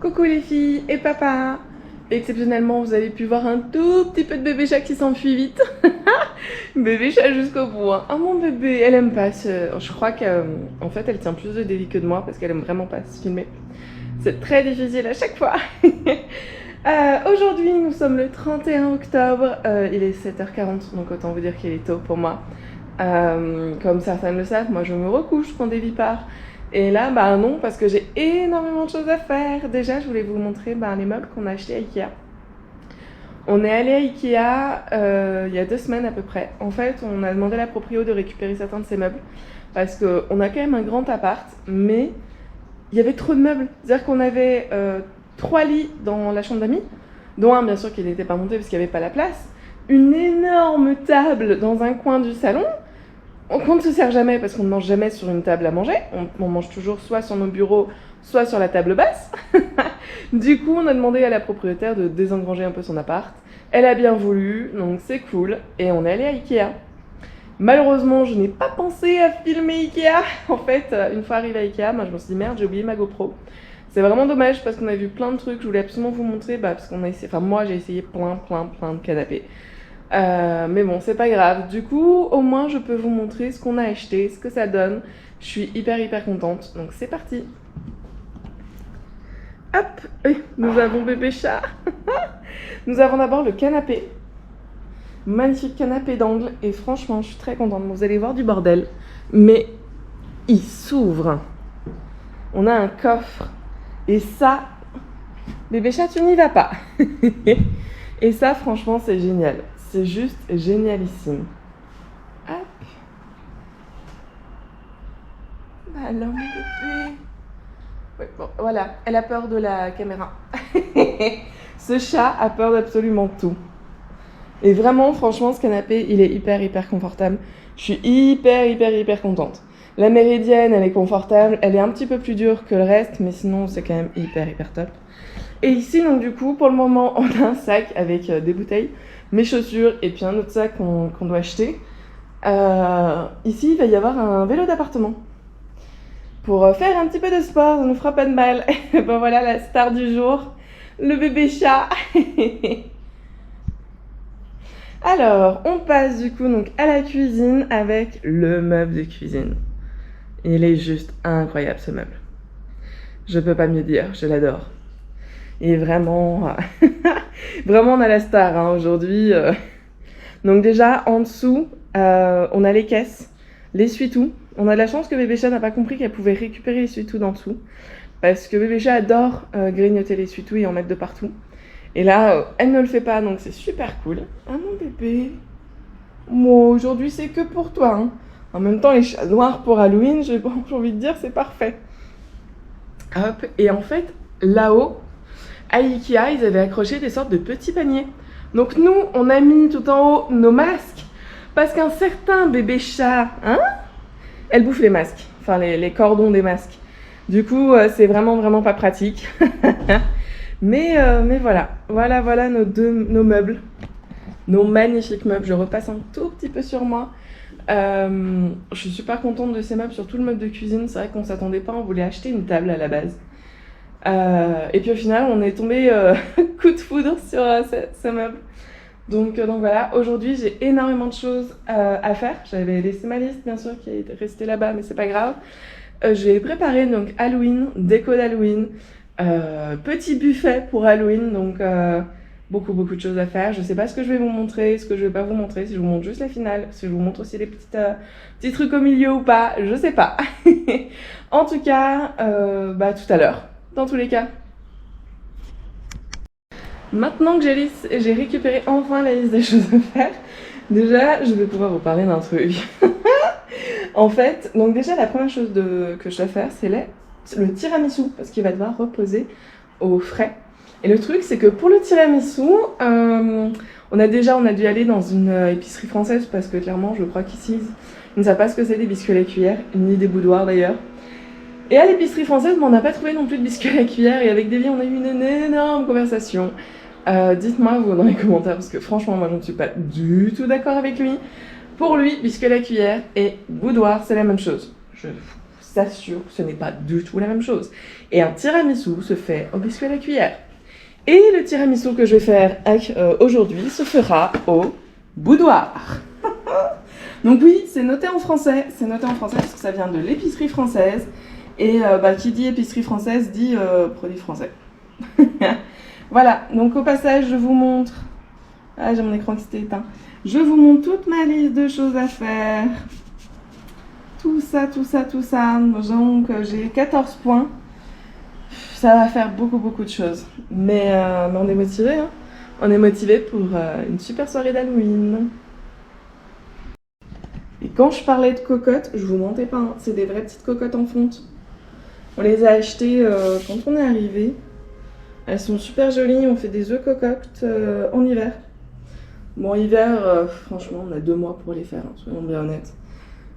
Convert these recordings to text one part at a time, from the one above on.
Coucou les filles et papa. Exceptionnellement, vous avez pu voir un tout petit peu de bébé chat qui s'enfuit vite. Bébé chat jusqu'au bout. Hein. Ah mon bébé, elle aime pas Je crois qu'en fait, elle tient plus de délit que de moi parce qu'elle aime vraiment pas se filmer. C'est très difficile à chaque fois. Aujourd'hui, nous sommes le 31 octobre. Il est 7h40, donc autant vous dire qu'il est tôt pour moi. Comme certaines le savent, moi je me recouche quand Davy part. Et là, bah non, parce que j'ai énormément de choses à faire. Déjà, je voulais vous montrer les meubles qu'on a achetés à Ikea. On est allé à Ikea il y a 2 semaines à peu près. En fait, on a demandé à la proprio de récupérer certains de ces meubles. Parce qu'on a quand même un grand appart, mais il y avait trop de meubles. C'est-à-dire qu'on avait 3 lits dans la chambre d'amis, dont un bien sûr qui n'était pas monté parce qu'il n'y avait pas la place. Une énorme table dans un coin du salon. On ne se sert jamais parce qu'on ne mange jamais sur une table à manger. On mange toujours soit sur nos bureaux, soit sur la table basse. Du coup, on a demandé à la propriétaire de désengranger un peu son appart. Elle a bien voulu, donc c'est cool. Et on est allé à Ikea. Malheureusement, je n'ai pas pensé à filmer Ikea. En fait, une fois arrivée à Ikea, moi je me suis dit merde, j'ai oublié ma GoPro. C'est vraiment dommage parce qu'on a vu plein de trucs. Je voulais absolument vous montrer, parce qu'on a essayé, moi j'ai essayé plein de canapés. Mais bon, c'est pas grave. Du coup, au moins, je peux vous montrer ce qu'on a acheté, ce que ça donne. Je suis hyper contente. Donc, c'est parti. Hop, nous avons bébé chat. Nous avons d'abord le canapé. Magnifique canapé d'angle. Et franchement, je suis très contente. Vous allez voir du bordel. Mais il s'ouvre. On a un coffre. Et ça, bébé chat, tu n'y vas pas. Et ça, franchement, c'est génial. C'est juste génialissime. Hop. Alors, mon bébé. Oui, bon, voilà. Elle a peur de la caméra. Ce chat a peur d'absolument tout. Et vraiment, franchement, ce canapé, il est hyper confortable. Je suis hyper contente. La méridienne, elle est confortable. Elle est un petit peu plus dure que le reste, mais sinon, c'est quand même hyper top. Et ici, donc du coup, pour le moment, on a un sac avec des bouteilles, mes chaussures et puis un autre sac qu'on doit acheter. Ici, il va y avoir un vélo d'appartement. Pour faire un petit peu de sport, ça ne nous fera pas de mal. Et ben voilà la star du jour, le bébé chat. Alors, on passe du coup donc à la cuisine avec le meuble de cuisine. Il est juste incroyable ce meuble. Je peux pas mieux dire, je l'adore. Et vraiment, vraiment on a la star hein, aujourd'hui. Donc déjà, en dessous, on a les caisses, l'essuie-tout. On a de la chance que bébé chat n'a pas compris qu'elle pouvait récupérer l'essuie-tout d'en dessous. Parce que bébé chat adore grignoter l'essuie-tout et en mettre de partout. Et là, elle ne le fait pas, donc c'est super cool. Ah mon bébé. Moi, aujourd'hui, c'est que pour toi. Hein. En même temps, les chats noirs pour Halloween, j'ai envie de dire, c'est parfait. Hop, et en fait, là-haut, à Ikea, ils avaient accroché des sortes de petits paniers. Donc nous, on a mis tout en haut nos masques. Parce qu'un certain bébé chat, hein, elle bouffe les masques. Enfin, les cordons des masques. Du coup, c'est vraiment pas pratique. mais voilà. Voilà nos meubles. Nos magnifiques meubles. Je repasse un tout petit peu sur moi. Je suis super contente de ces meubles, surtout le meuble de cuisine. C'est vrai qu'on s'attendait pas, on voulait acheter une table à la base. Et puis au final, on est tombé coup de foudre sur ce meuble. Donc voilà, aujourd'hui j'ai énormément de choses à faire. J'avais laissé ma liste bien sûr qui est restée là-bas, mais c'est pas grave. J'ai préparé donc Halloween, déco d'Halloween, petit buffet pour Halloween, donc beaucoup de choses à faire. Je sais pas ce que je vais vous montrer, ce que je vais pas vous montrer, si je vous montre juste la finale, si je vous montre aussi les petits trucs au milieu ou pas, je sais pas. En tout cas, tout à l'heure. Dans tous les cas. Maintenant que j'ai récupéré enfin la liste des choses à faire, déjà je vais pouvoir vous parler d'un truc. En fait, donc déjà la première chose que je dois faire, c'est le tiramisu, parce qu'il va devoir reposer au frais. Et le truc, c'est que pour le tiramisu, on a dû aller dans une épicerie française, parce que clairement, je crois qu'ici, ils ne savent pas ce que c'est des biscuits à la cuillère, ni des boudoirs d'ailleurs. Et à l'épicerie française, on n'a pas trouvé non plus de biscuits à la cuillère. Et avec Davy, on a eu une énorme conversation. Dites-moi vous dans les commentaires, parce que franchement, moi, je ne suis pas du tout d'accord avec lui. Pour lui, biscuits à la cuillère et boudoir, c'est la même chose. s'assure que ce n'est pas du tout la même chose. Et un tiramisu se fait au biscuit à la cuillère. Et le tiramisu que je vais faire aujourd'hui se fera au boudoir. Donc oui, c'est noté en français parce que ça vient de l'épicerie française. Et qui dit épicerie française dit produit français. Voilà, donc au passage, je vous montre... Ah, j'ai mon écran qui s'était éteint. Je vous montre toute ma liste de choses à faire. Tout ça. Donc j'ai 14 points. Ça va faire beaucoup de choses. Mais on est motivé, hein. On est motivé pour une super soirée d'Halloween. Et quand je parlais de cocottes, je vous mentais pas, hein, c'est des vraies petites cocottes en fonte. On les a achetées quand on est arrivé. Elles sont super jolies, on fait des œufs cocottes en hiver. Bon, hiver, franchement, on a 2 mois pour les faire, hein, soyons bien honnêtes.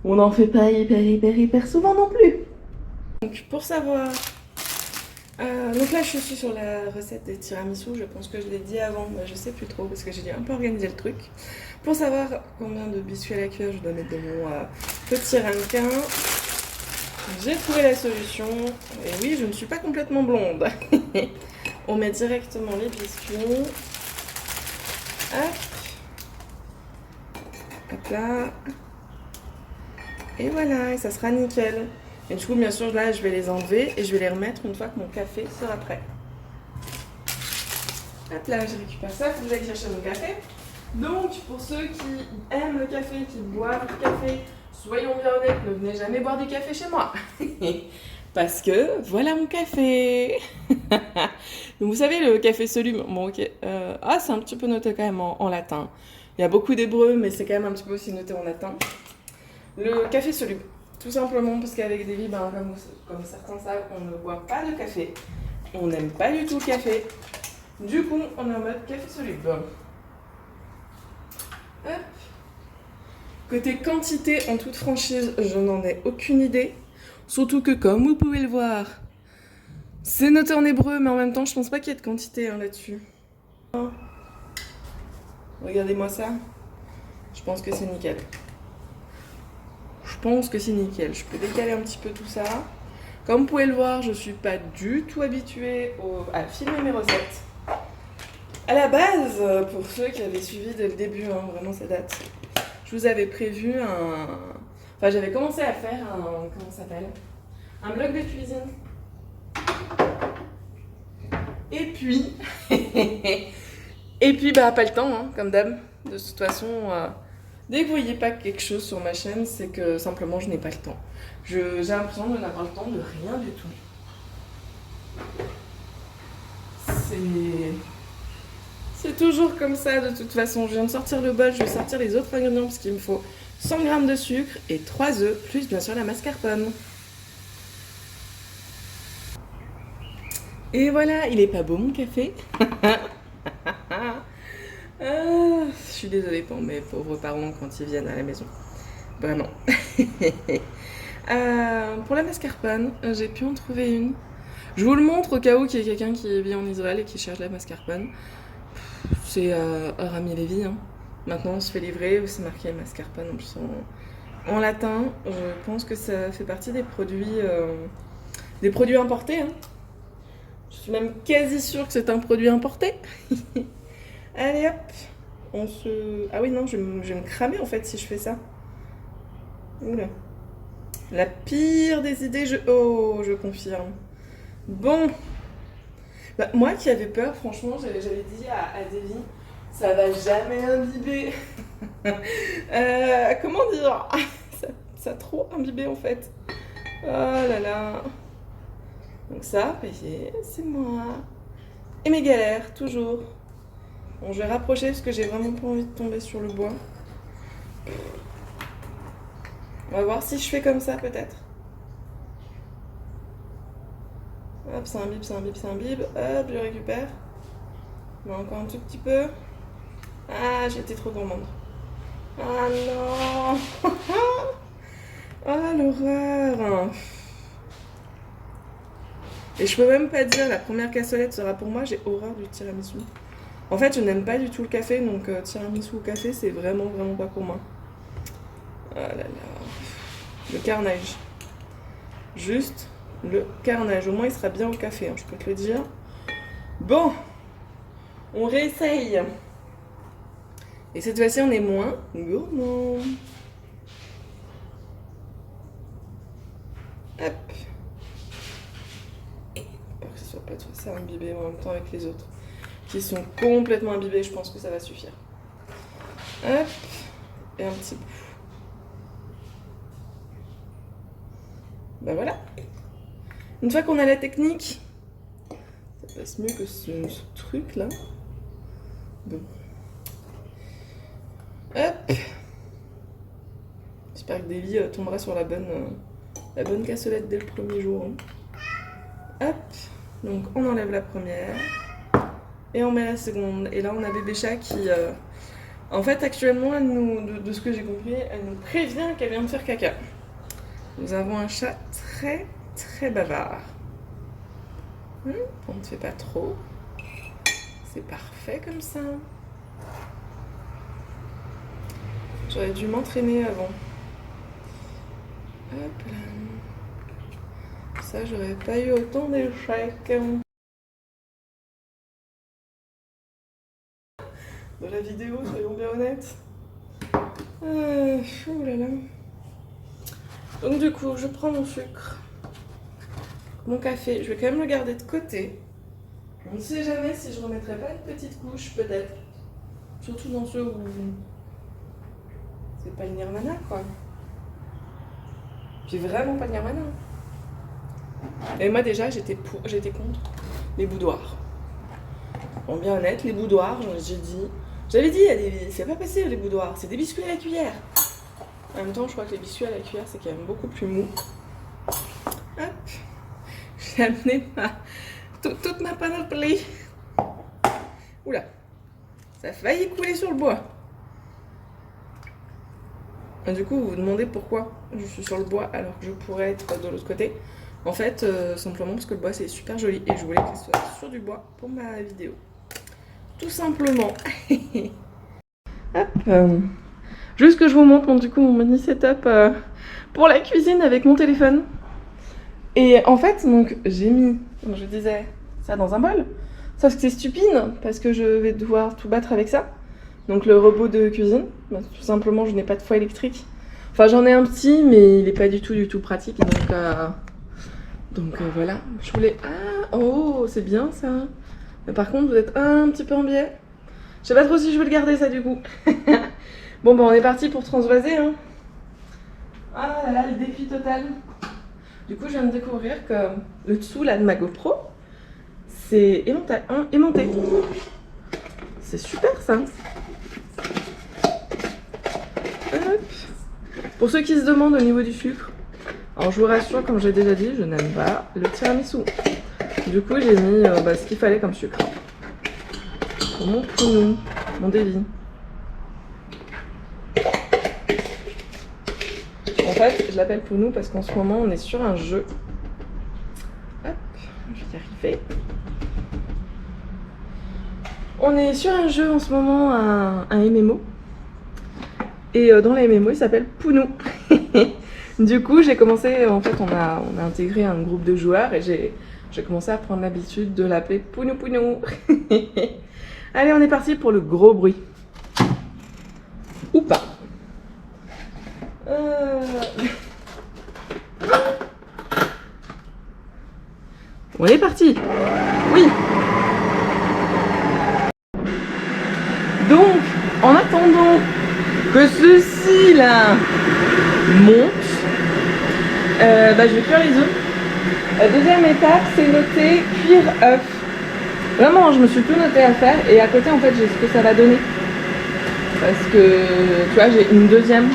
On n'en fait pas hyper souvent non plus. Donc, pour savoir... donc là, je suis sur la recette des tiramisu. Je pense que je l'ai dit avant, mais je sais plus trop parce que j'ai un peu organisé le truc. Pour savoir combien de biscuits à la cuillère je dois mettre dans mon petit ramequin, j'ai trouvé la solution. Et oui, je ne suis pas complètement blonde. On met directement les biscuits. Hop. Hop là. Et voilà, et ça sera nickel. Et du coup, bien sûr, là, je vais les enlever et je vais les remettre une fois que mon café sera prêt. Hop là, je récupère ça, vous allez chercher mon café. Donc, pour ceux qui aiment le café, qui boivent du café, soyons bien honnêtes, ne venez jamais boire du café chez moi. Parce que voilà mon café. Donc, vous savez, le café soluble, bon, ok. C'est un petit peu noté quand même en latin. Il y a beaucoup d'hébreu, mais c'est quand même un petit peu aussi noté en latin. Le café soluble. Tout simplement parce qu'avec Davy, comme certains savent, on ne boit pas de café. On n'aime pas du tout le café. Du coup, on est en mode café soluble. Hop. Côté quantité, en toute franchise, je n'en ai aucune idée. Surtout que, comme vous pouvez le voir, c'est noté en hébreu, mais en même temps, je pense pas qu'il y ait de quantité là-dessus. Regardez-moi ça. Je pense que c'est nickel. Je peux décaler un petit peu tout ça. Comme vous pouvez le voir, je suis pas du tout habituée à filmer mes recettes. À la base, pour ceux qui avaient suivi dès le début, hein, vraiment ça date, je vous avais prévu j'avais commencé à faire comment ça s'appelle ? Un blog de cuisine. Et puis... pas le temps, hein, comme d'hab. De toute façon... Dès que vous voyez pas quelque chose sur ma chaîne, c'est que simplement je n'ai pas le temps. J'ai l'impression de n'avoir le temps de rien du tout. C'est toujours comme ça de toute façon. Je viens de sortir le bol, je vais sortir les autres ingrédients parce qu'il me faut 100 g de sucre et 3 œufs, plus bien sûr la mascarpone. Et voilà, il est pas beau mon café. Je suis désolée pour mes pauvres parents quand ils viennent à la maison. Vraiment. Pour la mascarpone, j'ai pu en trouver une. Je vous le montre au cas où il y a quelqu'un qui vit en Israël et qui cherche la mascarpone. C'est Rami Levi. Hein. Maintenant, on se fait livrer. C'est marqué mascarpone en plus en latin. Je pense que ça fait partie des produits importés. Hein. Je suis même quasi sûre que c'est un produit importé. Allez hop, Ah oui non, je vais me cramer en fait si je fais ça. Oula. La pire des idées, je confirme. Bon. Moi qui avais peur, franchement, j'avais dit à Davy, ça va jamais imbiber. Comment dire ça a trop imbibé en fait. Oh là là. Donc ça, c'est moi. Et mes galères, toujours. Bon, je vais rapprocher parce que j'ai vraiment pas envie de tomber sur le bois. On va voir si je fais comme ça peut-être. Hop, ça imbibe. Hop, je récupère. Mais encore un tout petit peu. Ah, j'ai été trop gourmande. Ah non. Ah, l'horreur. Et je peux même pas dire la première cassolette sera pour moi, j'ai horreur du tiramisu. En fait, je n'aime pas du tout le café, donc tiramisu au café, c'est vraiment pas pour moi. Ah là là, le carnage. juste le carnage. Au moins, il sera bien au café, hein, je peux te le dire. Bon, on réessaye. Et cette fois-ci, on est moins gourmand. Hop. Pour que ce soit pas trop ça imbibé en même temps avec les autres qui sont complètement imbibés, je pense que ça va suffire. Hop. Et un petit bout. Ben voilà. Une fois qu'on a la technique, ça passe mieux que ce truc là. Bon. Hop. J'espère que Davy tombera sur la bonne cassolette dès le premier jour. Hop. Donc on enlève la première. Et on met la seconde. Et là on a bébé chat qui... en fait actuellement, elle nous, de ce que j'ai compris, elle nous prévient qu'elle vient de faire caca. Nous avons un chat très très bavard. On ne fait pas trop. C'est parfait comme ça. J'aurais dû m'entraîner avant. Hop là. Ça, j'aurais pas eu autant d'échecs. De la vidéo, soyons bien honnêtes. Oh là là. Donc du coup, je prends mon sucre, mon café. Je vais quand même le garder de côté. On ne sait jamais si je remettrai pas une petite couche, peut-être. Surtout dans ceux où c'est pas le nirvana, quoi. Puis vraiment pas le nirvana. Et moi déjà, j'étais contre les boudoirs. Bon, bien honnête, les boudoirs, j'avais dit, c'est pas possible les boudoirs, c'est des biscuits à la cuillère. En même temps, je crois que les biscuits à la cuillère, c'est quand même beaucoup plus mou. Hop, j'ai amené toute ma panoplie. Oula, ça a failli couler sur le bois. Et du coup, vous vous demandez pourquoi je suis sur le bois alors que je pourrais être de l'autre côté. En fait, simplement parce que le bois c'est super joli et je voulais que ce soit sur du bois pour ma vidéo. Tout simplement. Hop. Juste que je vous montre du coup mon mini setup pour la cuisine avec mon téléphone. Et en fait, donc j'ai mis, comme je disais, ça dans un bol. Sauf que c'est stupide parce que je vais devoir tout battre avec ça. Donc le robot de cuisine, bah, tout simplement je n'ai pas de foie électrique. Enfin j'en ai un petit mais il n'est pas du tout pratique. Donc voilà, je voulais... Ah, oh, c'est bien ça. Mais par contre vous êtes un petit peu en biais. Je sais pas trop si je veux le garder ça du coup. Bon bah on est parti pour transvaser hein. Ah là là, le défi total. Du coup je viens de découvrir que le dessous là de ma GoPro, c'est aimanté. C'est super ça. Hop. Pour ceux qui se demandent au niveau du sucre, alors je vous rassure, comme j'ai déjà dit, je n'aime pas le tiramisu. Du coup j'ai mis ce qu'il fallait comme sucre. Pour mon pruneau, mon Davy. En fait, je l'appelle Pounou parce qu'en ce moment on est sur un jeu. Hop, je vais y arriver. On est sur un jeu en ce moment, un MMO. Et dans les MMO, il s'appelle Pounou. Du coup, j'ai commencé, en fait, on a intégré un groupe de joueurs et j'ai commencé à prendre l'habitude de l'appeler Pounou Pounou. Allez, on est parti pour le gros bruit. Ou pas. On est parti. Oui. Donc, en attendant que ceci là monte, je vais cuire les œufs. La deuxième étape, c'est noter cuire œuf. Vraiment, je me suis tout noté à faire et à côté, en fait, j'ai ce que ça va donner. Parce que, tu vois, j'ai une deuxième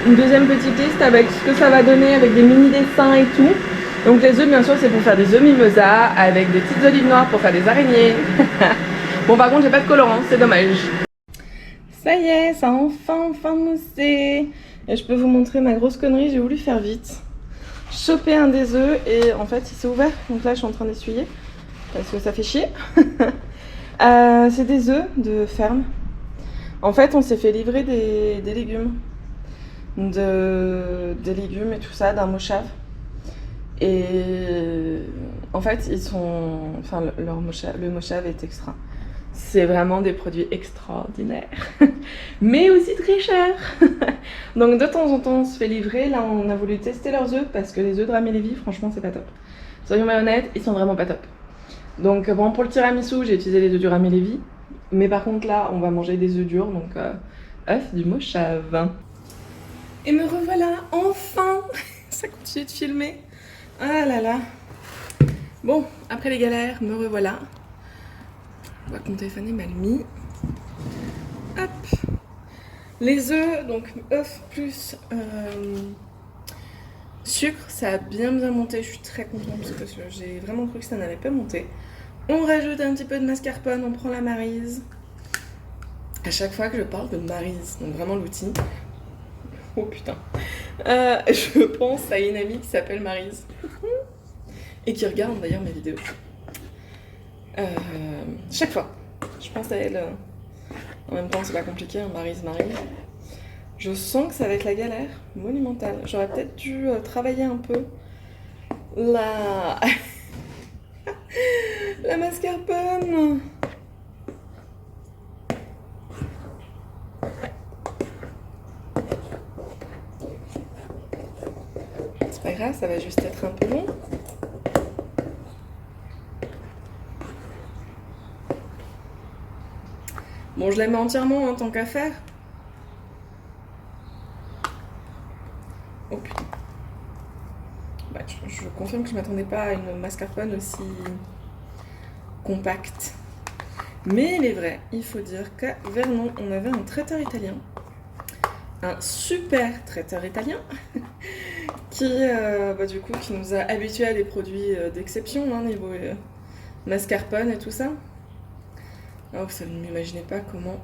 petite liste avec ce que ça va donner, avec des mini dessins et tout. Donc les œufs, bien sûr, c'est pour faire des œufs mimosa avec des petites olives noires pour faire des araignées. Bon, par contre, j'ai pas de colorant, c'est dommage. Ça y est, ça a enfin moussé. Et je peux vous montrer ma grosse connerie, j'ai voulu faire vite. Choper un des œufs et en fait, il s'est ouvert. Donc là, je suis en train d'essuyer parce que ça fait chier. C'est des œufs de ferme. En fait, on s'est fait livrer des légumes. des légumes et tout ça, d'un mauchave. Et en fait, ils sont. Enfin, le mauchave est extra. C'est vraiment des produits extraordinaires, mais aussi très chers. Donc de temps en temps, on se fait livrer. Là, on a voulu tester leurs œufs parce que les œufs de Rami Lévy, franchement, c'est pas top. Soyons honnêtes, ils sont vraiment pas top. Donc bon, pour le tiramisu, j'ai utilisé les œufs du Rami Lévy. Mais par contre, là, on va manger des œufs durs, donc œufs du mauchave. Et me revoilà, enfin. Ça continue de filmer. Ah là là. Bon, après les galères, me revoilà. On voit que mon téléphone est mal mis. Hop. Les œufs, donc œufs plus sucre, ça a bien monté. Je suis très contente parce que j'ai vraiment cru que ça n'allait pas monter. On rajoute un petit peu de mascarpone, on prend la Maryse. À chaque fois que je parle de Maryse, donc vraiment l'outil. Oh putain. Je pense à une amie qui s'appelle Maryse et qui regarde d'ailleurs mes vidéos. Chaque fois, je pense à elle. En même temps, c'est pas compliqué, hein, Maryse. Je sens que ça va être la galère monumentale. J'aurais peut-être dû travailler un peu la mascarpone. C'est pas grave, ça va juste être un peu long. Bon, je la mets entièrement en tant qu'à faire. Oh putain. Bah, je confirme que je m'attendais pas à une mascarpone aussi compacte. Mais il est vrai, il faut dire qu'à Vernon, on avait un traiteur italien. Un super traiteur italien qui, du coup, qui nous a habitués à des produits d'exception, hein, niveau mascarpone et tout ça. Oh, vous ne m'imaginez pas comment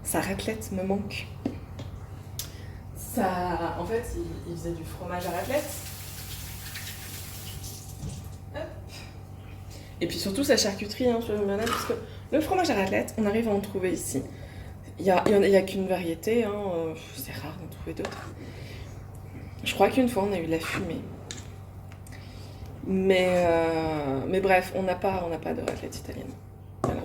sa raclette me manque. Ça, en fait, il faisait du fromage à raclette. Hop. Et puis surtout sa charcuterie, hein, sur le bien-être, parce que le fromage à raclette, on arrive à en trouver ici. Il y a qu'une variété, hein, c'est rare d'en trouver d'autres. Je crois qu'une fois, on a eu de la fumée. Mais bref, on n'a pas de raclette italienne. Voilà.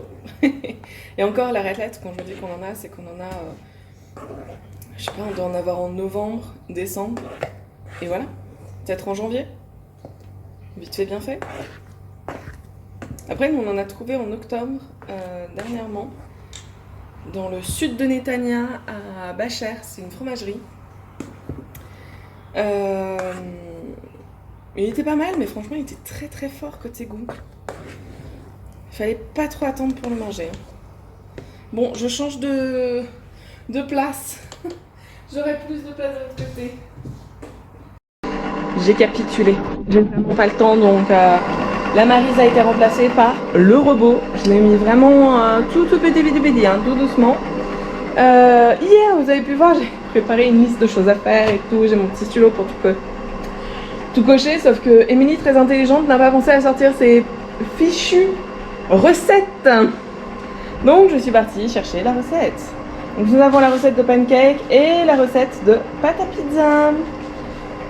Et encore, la raclette, quand je dis qu'on en a, c'est qu'on en a, je sais pas, on doit en avoir en novembre, décembre, et voilà. Peut-être en janvier. Vite fait, bien fait. Après, nous, on en a trouvé en octobre, dernièrement, dans le sud de Netanya, à Bacher, c'est une fromagerie. Il était pas mal, mais franchement, il était très très fort côté goût. Il fallait pas trop attendre pour le manger. Bon, je change de place. J'aurai plus de place de l'autre côté. J'ai capitulé. J'ai vraiment pas le temps, donc la Maryse a été remplacée par le robot. Je l'ai mis vraiment tout pédé, hein, tout doucement. Hier, vous avez pu voir, j'ai préparé une liste de choses à faire et tout. J'ai mon petit stylo pour tout cocher, sauf que Émilie, très intelligente, n'a pas pensé à sortir ses fichues recettes. Donc je suis partie chercher la recette. Donc nous avons la recette de pancake et la recette de pâte à pizza.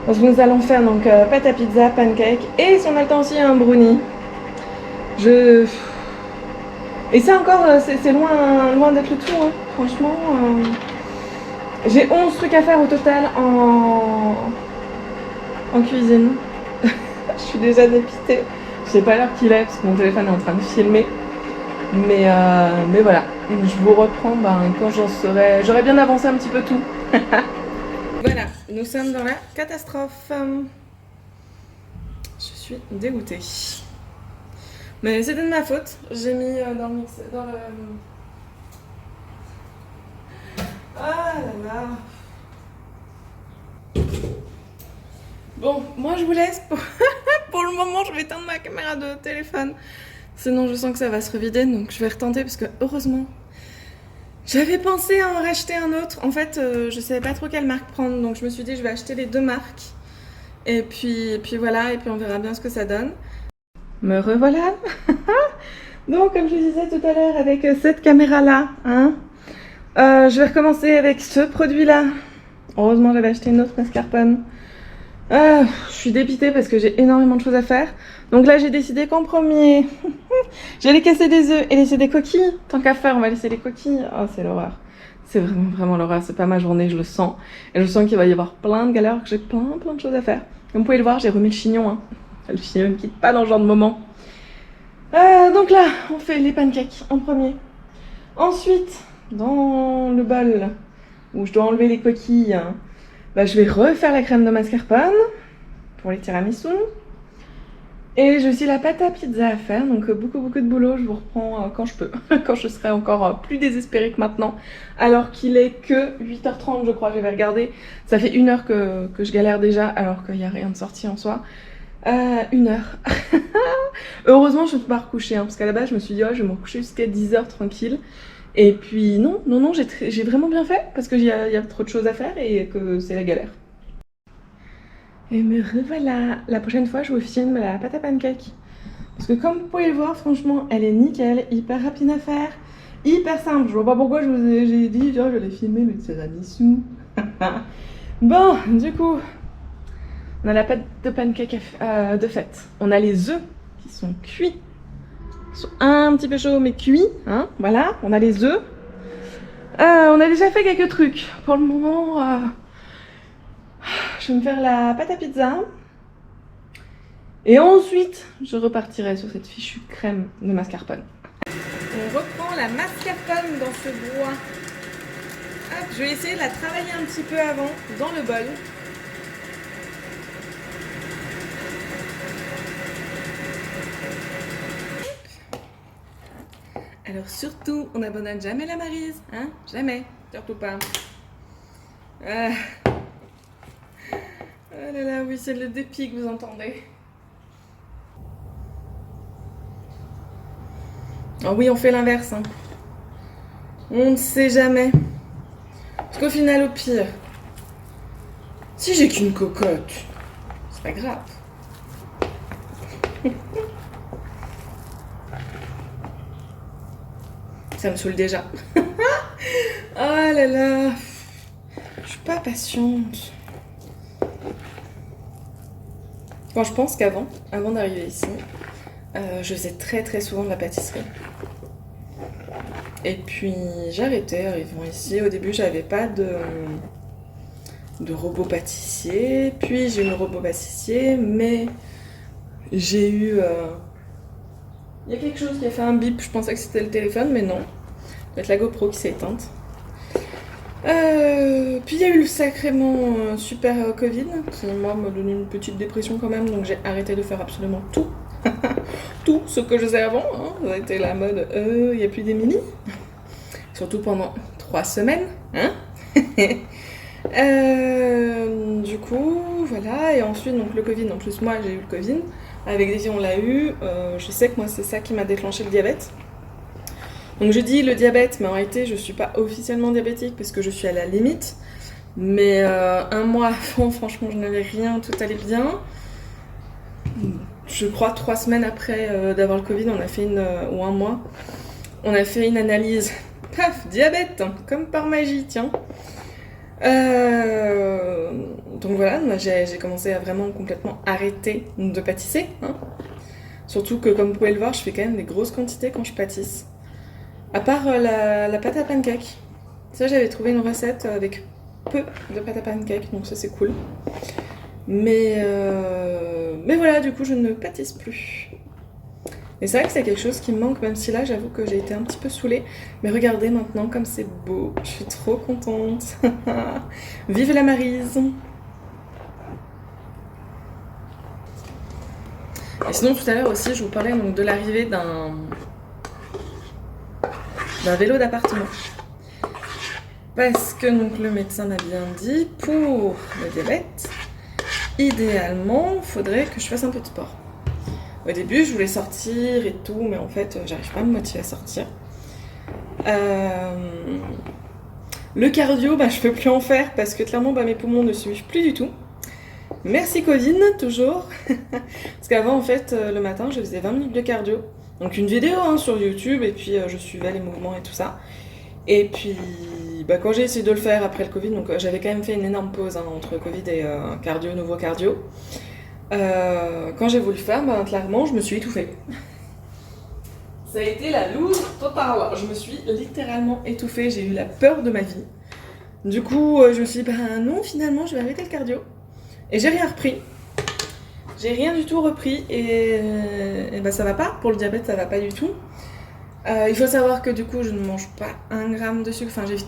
Donc nous allons faire donc pâte à pizza, pancake et si on a le temps aussi un brownie. Et ça encore, c'est loin d'être le tout, hein. Franchement. J'ai 11 trucs à faire au total en cuisine. Je suis déjà dépitée. Je sais pas l'heure qu'il est parce que mon téléphone est en train de filmer. Mais voilà, je vous reprends quand j'aurai bien avancé un petit peu tout. Voilà, nous sommes dans la catastrophe. Je suis dégoûtée. Mais c'était de ma faute. J'ai mis dans le mix, dans le... Ah là là. Bon, moi je vous laisse pour, pour le moment. Je vais éteindre ma caméra de téléphone. Sinon je sens que ça va se revider, donc je vais retenter parce que heureusement j'avais pensé à en racheter un autre. En fait, je savais pas trop quelle marque prendre, donc je me suis dit je vais acheter les deux marques. Et puis voilà, et puis on verra bien ce que ça donne. Me revoilà. Donc comme je disais tout à l'heure avec cette caméra là, hein, je vais recommencer avec ce produit là. Heureusement, j'avais acheté une autre mascarpone. Je suis dépitée parce que j'ai énormément de choses à faire. Donc là, j'ai décidé qu'en premier, j'allais casser des œufs et laisser des coquilles. Tant qu'à faire, on va laisser les coquilles. Oh, c'est l'horreur. C'est vraiment, vraiment l'horreur. C'est pas ma journée, je le sens. Et je sens qu'il va y avoir plein de galères, que j'ai plein de choses à faire. Comme vous pouvez le voir, j'ai remis le chignon. Hein. Le chignon ne me quitte pas dans ce genre de moment. Donc là, on fait les pancakes en premier. Ensuite, dans le bol où je dois enlever les coquilles, bah, je vais refaire la crème de mascarpone pour les tiramisu. Et j'ai aussi la pâte à pizza à faire, donc beaucoup de boulot. Je vous reprends quand je peux, quand je serai encore plus désespérée que maintenant. Alors qu'il est que 8h30 je crois, j'avais regardé. Ça fait 1 heure que je galère déjà, alors qu'il n'y a rien de sorti en soi. 1 heure. Heureusement je ne suis pas recouchée, hein, parce qu'à la base je me suis dit oh, je vais me recoucher jusqu'à 10h tranquille. Et puis non, j'ai vraiment bien fait, parce qu'il y a trop de choses à faire et que c'est la galère. Et me revoilà. La prochaine fois, je vous filme la pâte à pancake. Parce que comme vous pouvez le voir, franchement, elle est nickel, hyper rapide à faire, hyper simple. Je vois pas pourquoi j'ai dit, genre, je vais filmer le tiramisu. Bon, du coup, on a la pâte de pancake de fête. On a les œufs qui sont cuits. Ils sont un petit peu chauds, mais cuits. Hein, voilà, on a les œufs. On a déjà fait quelques trucs. Pour le moment... je vais me faire la pâte à pizza. Et ensuite, je repartirai sur cette fichue crème de mascarpone. On reprend la mascarpone dans ce bois. Hop, je vais essayer de la travailler un petit peu avant dans le bol. Alors surtout, on n'abandonne jamais la Maryse, hein? Jamais, surtout pas. Oh là là, oui, c'est le dépit que vous entendez. Oh oui, on fait l'inverse. Hein. On ne sait jamais. Parce qu'au final, au pire, si j'ai qu'une cocotte, c'est pas grave. Ça me saoule déjà. Oh là là. Je suis pas patiente. Bon, je pense qu'avant d'arriver ici, je faisais très souvent de la pâtisserie. Et puis j'ai arrêté arrivant ici. Au début, j'avais pas de robot pâtissier. Puis j'ai eu le robot pâtissier, mais j'ai eu... Il y a quelque chose qui a fait un bip. Je pensais que c'était le téléphone, mais non. C'est la GoPro qui s'est éteinte. Puis il y a eu le sacrément super Covid qui moi m'a donné une petite dépression quand même, donc j'ai arrêté de faire absolument tout. Tout ce que je faisais avant, hein. Ça a été la mode, il n'y a plus d'Émilie. Surtout pendant 3 semaines, hein. Du coup, voilà, et ensuite donc le Covid, en plus moi j'ai eu le Covid, avec Davy on l'a eu, je sais que moi c'est ça qui m'a déclenché le diabète. Donc je dis le diabète, mais en réalité je suis pas officiellement diabétique parce que je suis à la limite. Mais 1 mois avant, franchement, je n'avais rien, tout allait bien. Je crois 3 semaines après d'avoir le Covid, on a fait ou 1 mois, on a fait une analyse. Paf, diabète, hein, comme par magie, tiens. Donc voilà, moi, j'ai commencé à vraiment complètement arrêter de pâtisser. Hein. Surtout que, comme vous pouvez le voir, je fais quand même des grosses quantités quand je pâtisse. À part la pâte à pancake. Ça, j'avais trouvé une recette avec peu de pâte à pancake, donc ça c'est cool. Mais voilà, du coup, je ne pâtisse plus. Et c'est vrai que c'est quelque chose qui me manque, même si là, j'avoue que j'ai été un petit peu saoulée. Mais regardez maintenant comme c'est beau, je suis trop contente. Vive la Maryse! Et sinon, tout à l'heure aussi, je vous parlais donc, de l'arrivée d'un vélo d'appartement. Parce que donc, le médecin m'a bien dit, pour le diabète, idéalement, il faudrait que je fasse un peu de sport. Au début, je voulais sortir et tout, mais en fait, j'arrive pas à me motiver à sortir. Le cardio, je peux plus en faire parce que clairement, mes poumons ne suivent plus du tout. Merci Covid, toujours. Parce qu'avant, en fait, le matin, je faisais 20 minutes de cardio. Donc une vidéo sur YouTube, et puis je suivais les mouvements et tout ça. Et puis Bah, quand j'ai essayé de le faire après le Covid, donc j'avais quand même fait une énorme pause hein, entre Covid et cardio, nouveau cardio. Quand j'ai voulu le faire, bah, clairement, je me suis étouffée. Ça a été la loose totale. Je me suis littéralement étouffée, j'ai eu la peur de ma vie. Du coup, je me suis dit, bah non, finalement, je vais arrêter le cardio. Et j'ai rien repris. J'ai rien du tout repris et bah ça va pas. Pour le diabète, ça va pas du tout. Il faut savoir que du coup, je ne mange pas 1 gramme de sucre. Enfin, j'évite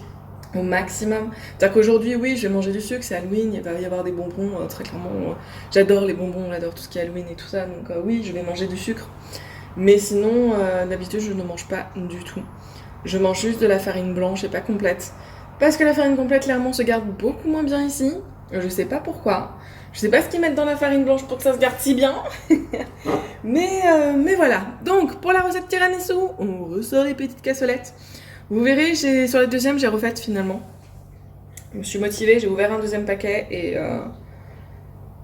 au maximum. C'est-à-dire qu'aujourd'hui, oui, je vais manger du sucre, c'est Halloween, il va y avoir des bonbons, très clairement. J'adore les bonbons, j'adore tout ce qui est Halloween et tout ça. Donc oui, je vais manger du sucre. Mais sinon, d'habitude, je ne mange pas du tout. Je mange juste de la farine blanche et pas complète. Parce que la farine complète, clairement, se garde beaucoup moins bien ici. Je sais pas pourquoi. Je sais pas ce qu'ils mettent dans la farine blanche pour que ça se garde si bien. mais voilà. Donc, pour la recette tiramisu, on ressort les petites cassolettes. Vous verrez, sur la deuxième, j'ai refait finalement. Je me suis motivée, j'ai ouvert un deuxième paquet et...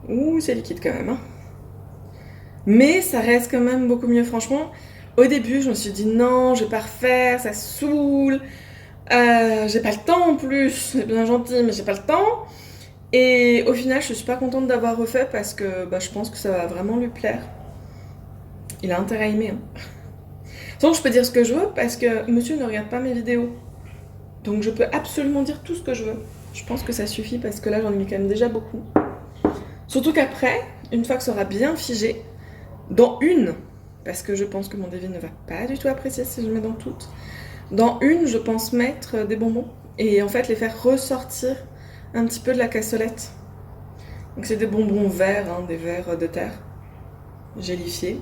Ouh, c'est liquide quand même. Hein. Mais ça reste quand même beaucoup mieux, franchement. Au début, je me suis dit non, je vais pas refaire, ça saoule. J'ai pas le temps en plus, c'est bien gentil, mais j'ai pas le temps. Et au final, je suis pas contente d'avoir refait parce que bah, je pense que ça va vraiment lui plaire. Il a intérêt à aimer. Hein. Donc je peux dire ce que je veux parce que monsieur ne regarde pas mes vidéos. Donc je peux absolument dire tout ce que je veux. Je pense que ça suffit parce que là j'en ai mis quand même déjà beaucoup. Surtout qu'après, une fois que ça sera bien figé, dans une, parce que je pense que mon David ne va pas du tout apprécier si je le mets dans toutes, dans une, je pense mettre des bonbons et en fait les faire ressortir un petit peu de la cassolette. Donc c'est des bonbons verts, hein, des vers de terre, gélifiés.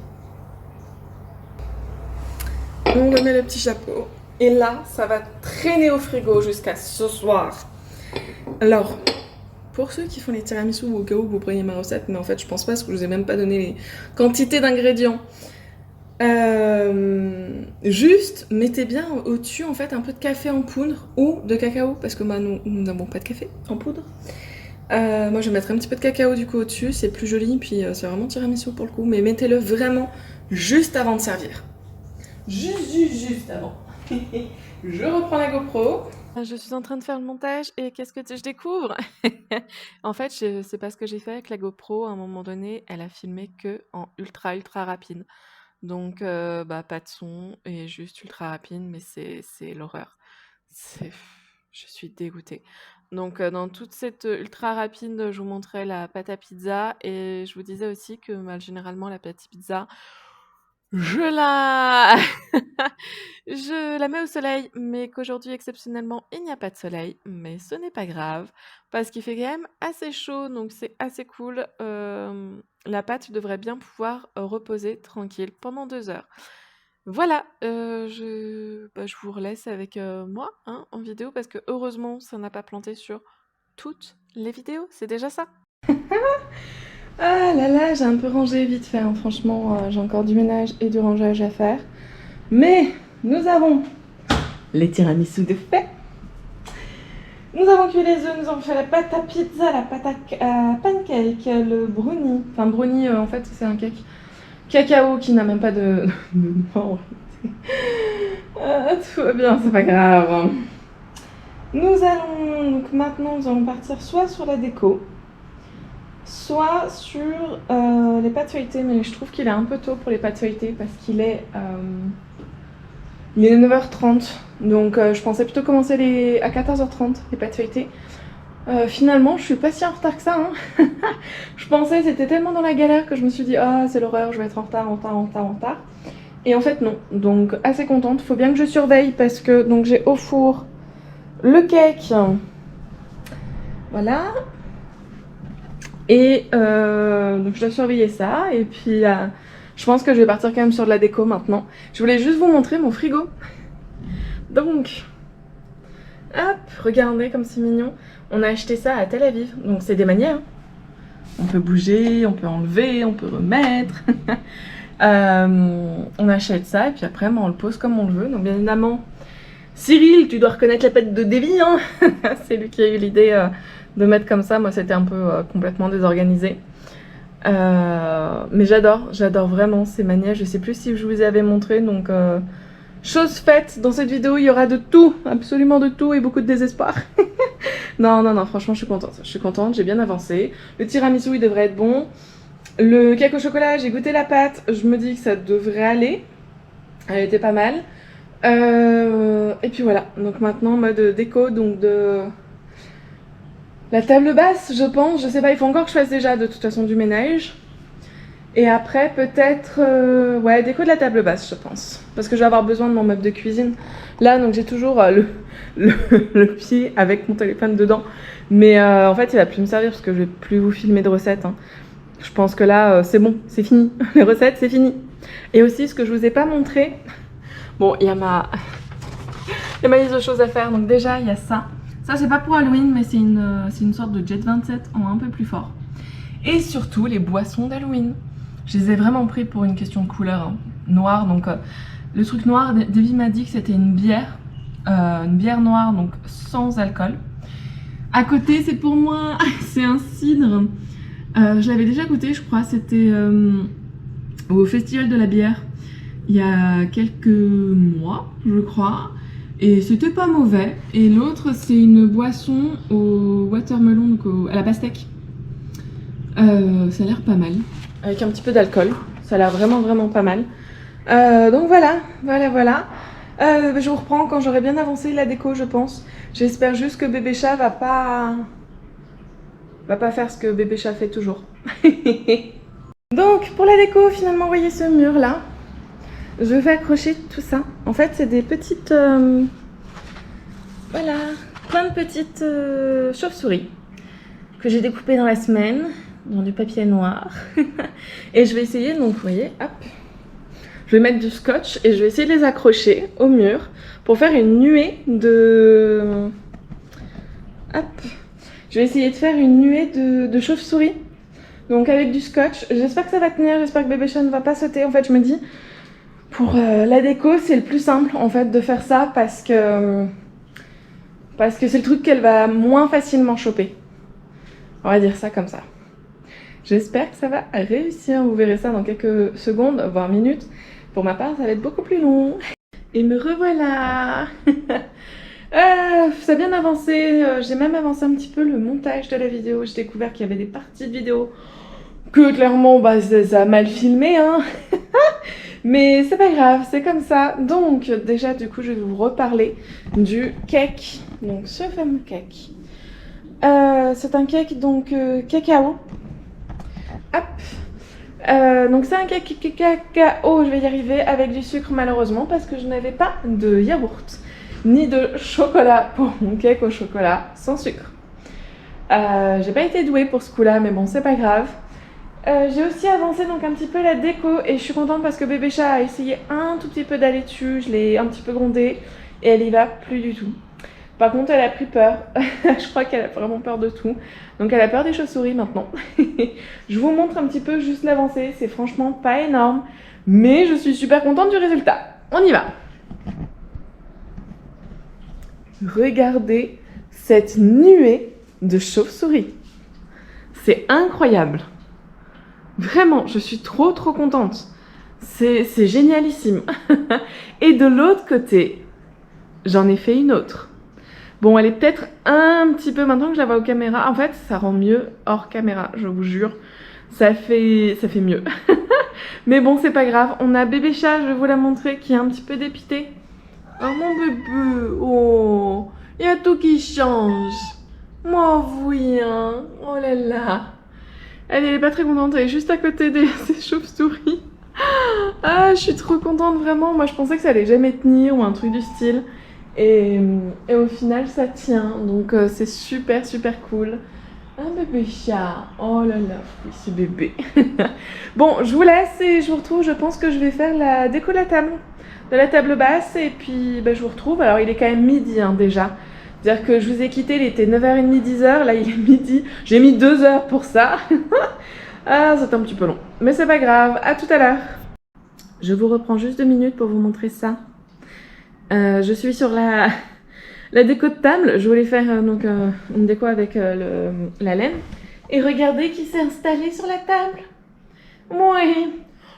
On remet le petit chapeau. Et là, ça va traîner au frigo jusqu'à ce soir. Alors, pour ceux qui font les tiramisu, au cas où vous preniez ma recette, mais en fait, je pense pas parce que je vous ai même pas donné les quantités d'ingrédients. Juste, mettez bien au-dessus en fait un peu de café en poudre ou de cacao, parce que bah, nous n'avons pas de café en poudre. Moi, je vais mettre un petit peu de cacao du coup au-dessus, c'est plus joli, puis c'est vraiment tiramisu pour le coup, mais mettez-le vraiment juste avant de servir. Juste avant. Je reprends la GoPro. Je suis en train de faire le montage et qu'est-ce que je découvre? En fait, c'est pas ce que j'ai fait avec la GoPro. À un moment donné, elle a filmé que en ultra rapide. Donc, bah, pas de son et juste ultra rapide, mais c'est l'horreur. Je suis dégoûtée. Donc, dans toute cette ultra rapide, je vous montrais la pâte à pizza et je vous disais aussi que bah, généralement, la pâte à pizza, je la je la mets au soleil, mais qu'aujourd'hui, exceptionnellement, il n'y a pas de soleil. Mais ce n'est pas grave, parce qu'il fait quand même assez chaud, donc c'est assez cool. La pâte devrait bien pouvoir reposer tranquille pendant 2 heures. Voilà, je vous relaisse avec moi hein, en vidéo, parce que heureusement, ça n'a pas planté sur toutes les vidéos. C'est déjà ça. Ah là là, j'ai un peu rangé vite fait, hein. Franchement, j'ai encore du ménage et du rangeage à faire. Mais nous avons les tiramisu de fait. Nous avons cuit les œufs, nous avons fait la pâte à pizza, la pâte à pancake, le brownie. Enfin, brownie, en fait, c'est un cake cacao qui n'a même pas de nom. Tout va bien, c'est pas grave. Nous allons, donc maintenant, nous allons partir soit sur la déco, soit sur les pâtes feuilletées, mais je trouve qu'il est un peu tôt pour les pâtes feuilletées parce qu'il est 9h30, donc je pensais plutôt commencer à 14h30 les pâtes feuilletées. Finalement, je suis pas si en retard que ça. Hein. Je pensais, c'était tellement dans la galère que je me suis dit ah c'est l'horreur, je vais être en retard. Et en fait non, donc assez contente. Faut bien que je surveille parce que donc j'ai au four le cake, voilà. Et donc je dois surveiller ça et puis je pense que je vais partir quand même sur de la déco maintenant. Je voulais juste vous montrer mon frigo. Donc, hop, regardez comme c'est mignon. On a acheté ça à Tel Aviv, donc c'est des manières. Hein. On peut bouger, on peut enlever, on peut remettre. On achète ça et puis après on le pose comme on le veut. Donc bien évidemment, Cyril, tu dois reconnaître la pâte de Davy. Hein. C'est lui qui a eu l'idée de mettre comme ça. Moi c'était un peu complètement désorganisé. Mais j'adore vraiment ces manières. Je sais plus si je vous avais montré, donc Chose faite, dans cette vidéo, il y aura de tout, absolument de tout et beaucoup de désespoir. Non, non, non, franchement, je suis contente, j'ai bien avancé. Le tiramisu, il devrait être bon. Le cake au chocolat, j'ai goûté la pâte, je me dis que ça devrait aller. Elle était pas mal. Et puis voilà, donc maintenant, mode déco, donc de... La table basse, je pense, je sais pas, il faut encore que je fasse déjà de toute façon du ménage. Et après, peut-être, ouais, déco de la table basse, je pense. Parce que je vais avoir besoin de mon meuble de cuisine. Là, donc j'ai toujours le pied avec mon téléphone dedans. Mais en fait, il va plus me servir parce que je vais plus vous filmer de recettes. Hein. Je pense que là, c'est bon, c'est fini. Les recettes, c'est fini. Et aussi, ce que je vous ai pas montré... Bon, il y a ma liste de choses à faire. Donc déjà, il y a ça. Ça, c'est pas pour Halloween, mais c'est une sorte de Jet 27 en un peu plus fort. Et surtout, les boissons d'Halloween. Je les ai vraiment pris pour une question de couleur hein. Noire. Donc, le truc noir, Davy m'a dit que c'était une bière noire, donc sans alcool. À côté, c'est pour moi, c'est un cidre. Je l'avais déjà goûté, je crois. C'était au Festival de la bière il y a quelques mois, je crois. Et c'était pas mauvais. Et l'autre, c'est une boisson au watermelon, donc à la pastèque. Ça a l'air pas mal. Avec un petit peu d'alcool. Ça a l'air vraiment, vraiment pas mal. Donc voilà. Je vous reprends quand j'aurai bien avancé la déco, je pense. J'espère juste que bébé chat va pas faire ce que bébé chat fait toujours. Donc, pour la déco, finalement, vous voyez ce mur-là. Je vais accrocher tout ça. En fait, c'est des petites... voilà, plein de petites chauves-souris que j'ai découpées dans la semaine, dans du papier noir. Et je vais essayer, donc vous voyez, hop. Je vais mettre du scotch et je vais essayer de les accrocher au mur pour faire une nuée de... Hop. Je vais essayer de faire une nuée de chauves-souris. Donc avec du scotch. J'espère que ça va tenir, j'espère que bébé chat ne va pas sauter. En fait, je me dis... Pour la déco, c'est le plus simple en fait de faire ça parce que c'est le truc qu'elle va moins facilement choper. On va dire ça comme ça. J'espère que ça va réussir. Vous verrez ça dans quelques secondes, voire minutes. Pour ma part, ça va être beaucoup plus long. Et me revoilà. Ça a bien avancé. J'ai même avancé un petit peu le montage de la vidéo. J'ai découvert qu'il y avait des parties de vidéo que clairement, bah, ça a mal filmé, hein. Mais c'est pas grave, c'est comme ça. Donc déjà du coup je vais vous reparler du cake. Donc ce fameux cake. C'est un cake donc cacao. Hop. Donc c'est un cake cacao, je vais y arriver, avec du sucre malheureusement parce que je n'avais pas de yaourt ni de chocolat pour mon cake au chocolat sans sucre. J'ai pas été douée pour ce coup là mais bon c'est pas grave. J'ai aussi avancé donc un petit peu la déco et je suis contente parce que bébé chat a essayé un tout petit peu d'aller dessus, je l'ai un petit peu grondée et elle y va plus du tout. Par contre elle a pris peur, je crois qu'elle a vraiment peur de tout, donc elle a peur des chauves-souris maintenant. Je vous montre un petit peu juste l'avancée, c'est franchement pas énorme, mais je suis super contente du résultat. On y va. Regardez cette nuée de chauves-souris, c'est incroyable. Vraiment, je suis trop contente. C'est génialissime. Et de l'autre côté, j'en ai fait une autre. Bon, elle est peut-être un petit peu, maintenant que je la vois aux caméras, en fait, ça rend mieux hors caméra, je vous jure. Ça fait mieux. Mais bon, c'est pas grave. On a bébé chat, je vais vous la montrer, qui est un petit peu dépité. Oh mon bébé, oh, il y a tout qui change. Moi, oui, hein. Oh là là. Elle est pas très contente, elle est juste à côté de ces chauves-souris. Ah, je suis trop contente, vraiment. Moi, je pensais que ça allait jamais tenir ou un truc du style. Et au final, ça tient. Donc, c'est super cool. Un bébé chat. Oh là là, oui, c'est bébé. Bon, je vous laisse et je vous retrouve. Je pense que je vais faire la déco de la table basse. Et puis, bah, je vous retrouve. Alors, il est quand même midi hein, déjà. C'est-à-dire que je vous ai quitté, il était 9h30, 10h, là il est midi, j'ai mis 2 heures pour ça. Ah, c'est un petit peu long, mais c'est pas grave, à tout à l'heure. Je vous reprends juste 2 minutes pour vous montrer ça. Je suis sur la déco de table, je voulais faire donc une déco avec la laine. Et regardez qui s'est installé sur la table. Oui,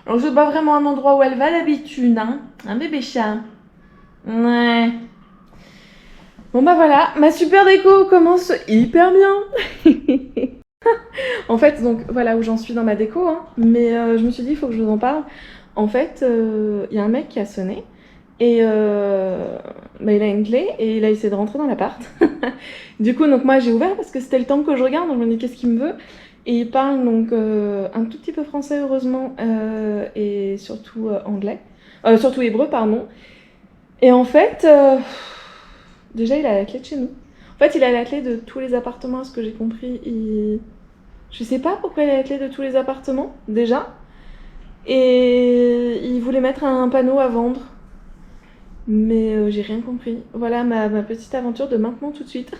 alors c'est pas vraiment un endroit où elle va d'habitude, hein, un bébé chat. Ouais. Bon bah voilà, ma super déco commence hyper bien. En fait, donc voilà où j'en suis dans ma déco, hein. Mais je me suis dit, il faut que je vous en parle. En fait, il y a un mec qui a sonné et bah, il a une clé et il a essayé de rentrer dans l'appart. Du coup, donc moi j'ai ouvert parce que c'était le temps que je regarde, donc je me dis qu'est-ce qu'il me veut. Et il parle donc un tout petit peu français heureusement et surtout anglais, surtout hébreu pardon. Et en fait, déjà il a la clé de chez nous. En fait, il a la clé de tous les appartements, à ce que j'ai compris. Je sais pas pourquoi il a la clé de tous les appartements, déjà. Et il voulait mettre un panneau à vendre. Mais j'ai rien compris. Voilà ma petite aventure de maintenant tout de suite.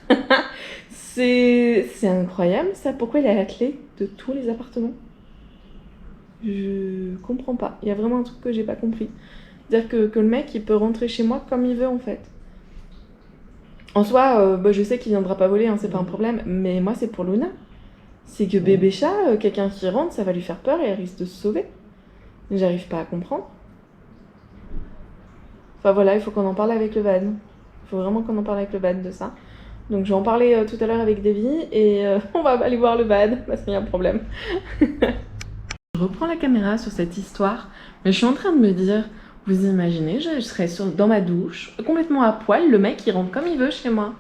C'est incroyable ça. Pourquoi il a la clé de tous les appartements? Je comprends pas. Il y a vraiment un truc que j'ai pas compris. C'est-à-dire que le mec il peut rentrer chez moi comme il veut en fait. En soi, bah, je sais qu'il viendra pas voler, hein, c'est pas un problème. Mais moi c'est pour Luna. C'est que bébé chat, quelqu'un qui rentre, ça va lui faire peur et elle risque de se sauver. J'arrive pas à comprendre. Enfin voilà, il faut qu'on en parle avec le VAD. Il faut vraiment qu'on en parle avec le VAD de ça. Donc je vais en parler tout à l'heure avec Davy et on va aller voir le VAD parce qu'il y a un problème. Je reprends la caméra sur cette histoire, mais je suis en train de me dire, vous imaginez, je serais dans ma douche, complètement à poil, le mec il rentre comme il veut chez moi.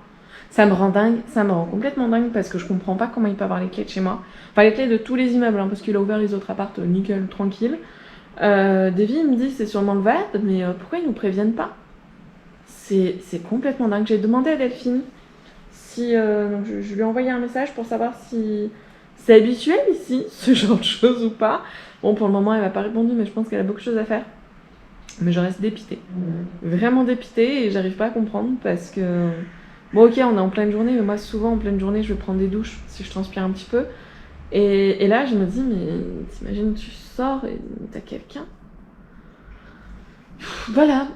Ça me rend dingue, ça me rend complètement dingue parce que je comprends pas comment il peut avoir les clés de chez moi. Enfin les clés de tous les immeubles, hein, parce qu'il a ouvert les autres apparts, nickel, tranquille. Davy il me dit c'est sûrement le VAD, mais pourquoi ils nous préviennent pas? C'est complètement dingue. J'ai demandé à Delphine si donc je lui ai envoyé un message pour savoir si c'est habituel ici, ce genre de choses ou pas. Bon, pour le moment, elle m'a pas répondu, mais je pense qu'elle a beaucoup de choses à faire. Mais je reste dépitée. Vraiment dépitée et j'arrive pas à comprendre parce que... Bon, ok, on est en pleine journée, mais moi, souvent, en pleine journée, je vais prendre des douches si je transpire un petit peu. Et là, je me dis, mais t'imagines, tu sors et t'as quelqu'un. Voilà,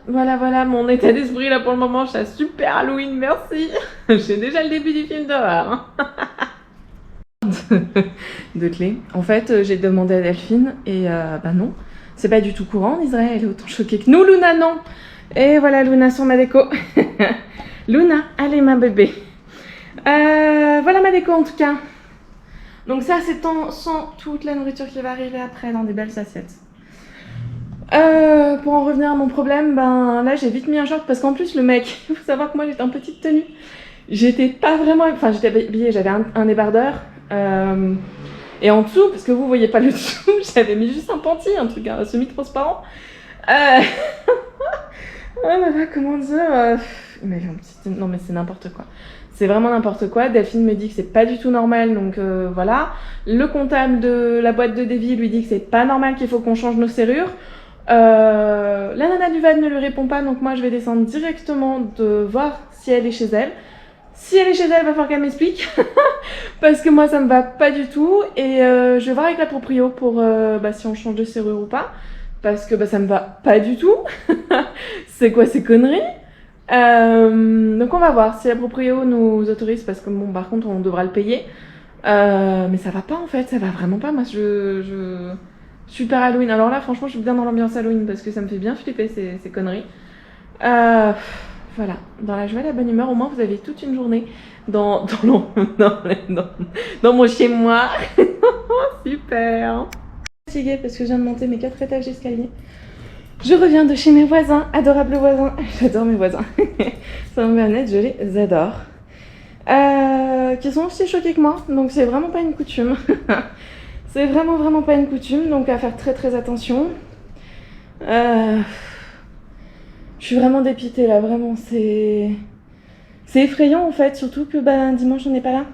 mon état d'esprit là pour le moment, je suis à super Halloween, merci. J'ai déjà le début du film d'horreur. De clés. En fait, j'ai demandé à Delphine et bah non, c'est pas du tout courant en Israël, elle est autant choquée que nous, Luna, non. Et voilà, Luna sur ma déco. Luna, allez ma bébé. Voilà ma déco en tout cas. Donc ça, c'est sans toute la nourriture qui va arriver après dans des belles assiettes. Pour en revenir à mon problème, ben là j'ai vite mis un short parce qu'en plus le mec, il faut savoir que moi j'étais en petite tenue. J'étais pas vraiment... Enfin j'étais habillée, j'avais un débardeur. Et en dessous, parce que vous voyez pas le dessous, j'avais mis juste un panty, un truc semi-transparent. Oh là là, comment dire mais non mais c'est n'importe quoi. C'est vraiment n'importe quoi. Delphine me dit que c'est pas du tout normal, donc voilà. Le comptable de la boîte de Davy lui dit que c'est pas normal, qu'il faut qu'on change nos serrures. La nana du VAD ne lui répond pas, donc moi je vais descendre directement de voir si elle est chez elle. Si elle est chez elle, il va falloir qu'elle m'explique. Parce que moi ça me va pas du tout. Et je vais voir avec la proprio pour si on change de serrure ou pas. Parce que ça me va pas du tout. C'est quoi ces conneries? Donc on va voir si la proprio nous autorise. Parce que bon, par contre on devra le payer. Mais ça va pas en fait, ça va vraiment pas. Moi je... Super Halloween. Alors là, franchement, je suis bien dans l'ambiance Halloween parce que ça me fait bien flipper ces conneries. Voilà, dans la joie et la bonne humeur, au moins vous avez toute une journée dans mon chez-moi. Super. Je suis fatiguée parce que je viens de monter mes 4 étages d'escalier. Je reviens de chez mes voisins, adorables voisins. J'adore mes voisins. Ça me permet, je les adore. Qui sont aussi choqués que moi, donc c'est vraiment pas une coutume. C'est vraiment pas une coutume, donc à faire très attention. Je suis vraiment dépitée là, vraiment, c'est effrayant en fait, surtout que dimanche on n'est pas là.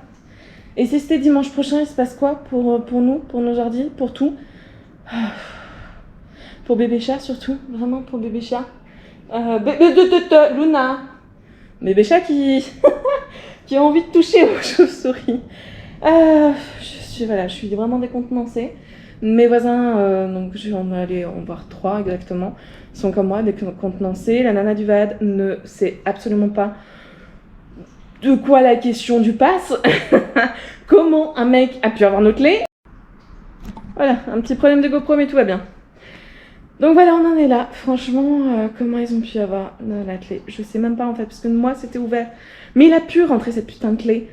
Et si c'était dimanche prochain, il se passe quoi pour nous, pour nos ordi, pour tout? Pour bébé chat surtout, vraiment pour bébé chat. Luna, bébé chat qui qui a envie de toucher aux chauves-souris. Je suis vraiment décontenancée. Mes voisins, donc je vais en aller en voir 3 exactement, sont comme moi, décontenancés. La nana du VAD ne sait absolument pas de quoi la question du pass. Comment un mec a pu avoir nos clés? Voilà, un petit problème de GoPro mais tout va bien. Donc voilà, on en est là. Franchement, comment ils ont pu avoir la clé? Je sais même pas en fait, parce que moi c'était ouvert. Mais il a pu rentrer cette putain de clé.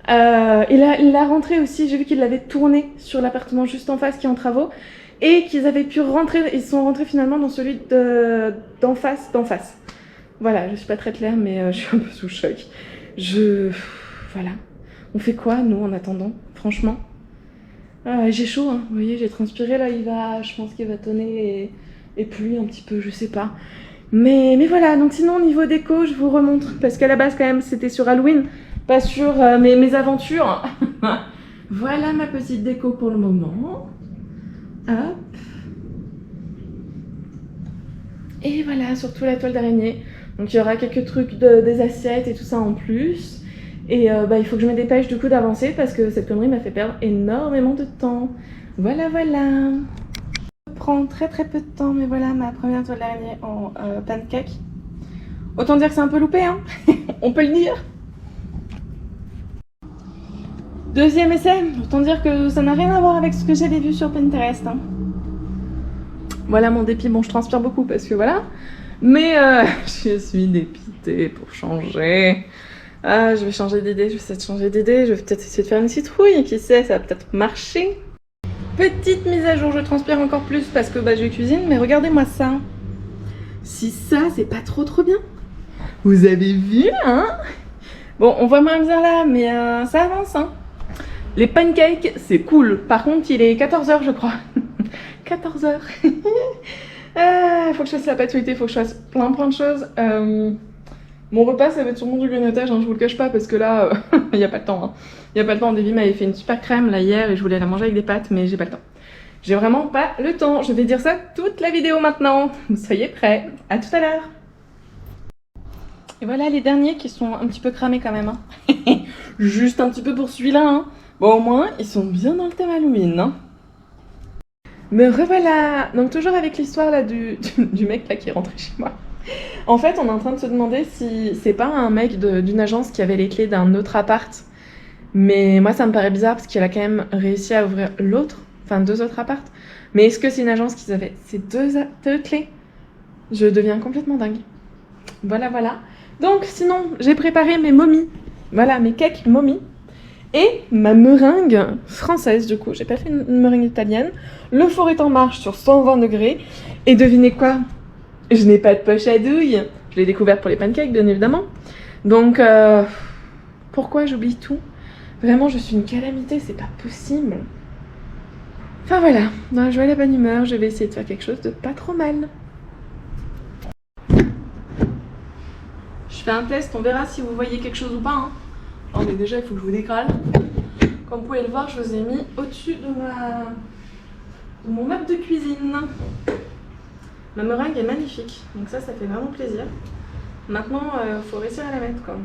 Il l'a rentré aussi, j'ai vu qu'il l'avait tourné sur l'appartement juste en face qui est en travaux. Et qu'ils avaient pu rentrer, ils sont rentrés finalement dans celui d'en face, d'en face. Voilà, je suis pas très claire, mais je suis un peu sous choc. Voilà. On fait quoi, nous, en attendant, franchement? J'ai chaud, hein. Vous voyez, j'ai transpiré, là, je pense qu'il va tonner et pluie un petit peu, je sais pas. Mais voilà, donc sinon, au niveau déco, je vous remontre, parce qu'à la base, quand même, c'était sur Halloween, pas sur mes aventures. Voilà ma petite déco pour le moment. Hop. Et voilà, surtout la toile d'araignée. Donc il y aura quelques trucs des assiettes et tout ça en plus. Et il faut que je me dépêche du coup d'avancer parce que cette connerie m'a fait perdre énormément de temps. Voilà, voilà. Ça prend très très peu de temps, mais voilà ma première toile d'araignée en pancake. Autant dire que c'est un peu loupé, hein. On peut le dire. Deuxième essai, autant dire que ça n'a rien à voir avec ce que j'avais vu sur Pinterest. Hein. Voilà mon dépit, bon je transpire beaucoup parce que voilà. Mais je suis dépitée pour changer. Ah, je vais changer d'idée, je vais essayer de changer d'idée, je vais peut-être essayer de faire une citrouille, qui sait, ça va peut-être marcher. Petite mise à jour, je transpire encore plus parce que je cuisine, mais regardez-moi ça. Si ça, c'est pas trop bien. Vous avez vu, hein? Bon, on voit moins bien là, mais ça avance, hein. Les pancakes, c'est cool. Par contre, il est 14h, je crois. 14h. Faut que je fasse la pâte feuilletée, faut que je fasse plein de choses. Mon repas, ça va être sûrement du grignotage, hein, je vous le cache pas, parce que là, il n'y a pas le temps. Hein. Il n'y a pas le temps. Davy m'avait fait une super crème là hier et je voulais la manger avec des pâtes, mais j'ai pas le temps. J'ai vraiment pas le temps. Je vais dire ça toute la vidéo maintenant. Soyez prêts. À tout à l'heure. Et voilà les derniers qui sont un petit peu cramés quand même. Hein. Juste un petit peu pour celui-là. Hein. Bon, au moins, ils sont bien dans le thème Halloween. Hein. Me revoilà. Donc toujours avec l'histoire là du mec là qui est rentré chez moi. En fait, on est en train de se demander si c'est pas un mec d'une agence qui avait les clés d'un autre appart. Mais moi, ça me paraît bizarre parce qu'il a quand même réussi à ouvrir deux autres apparts. Mais est-ce que c'est une agence qui avait ces deux clés? Je deviens complètement dingue. Voilà, voilà. Donc, sinon, j'ai préparé mes momies. Voilà, mes cakes momies. Et ma meringue française, du coup. J'ai pas fait une meringue italienne. Le four est en marche sur 120 degrés. Et devinez quoi? Je n'ai pas de poche à douille. Je l'ai découverte pour les pancakes, bien évidemment. Donc, pourquoi j'oublie tout? Vraiment, je suis une calamité, c'est pas possible. Enfin voilà, dans la joie et la bonne humeur, je vais essayer de faire quelque chose de pas trop mal. Je fais un test, on verra si vous voyez quelque chose ou pas. Hein. Oh, mais déjà, il faut que je vous décale. Comme vous pouvez le voir, je vous ai mis au-dessus de mon meuble de cuisine. Ma meringue est magnifique, donc ça fait vraiment plaisir. Maintenant, faut réussir à la mettre quoi.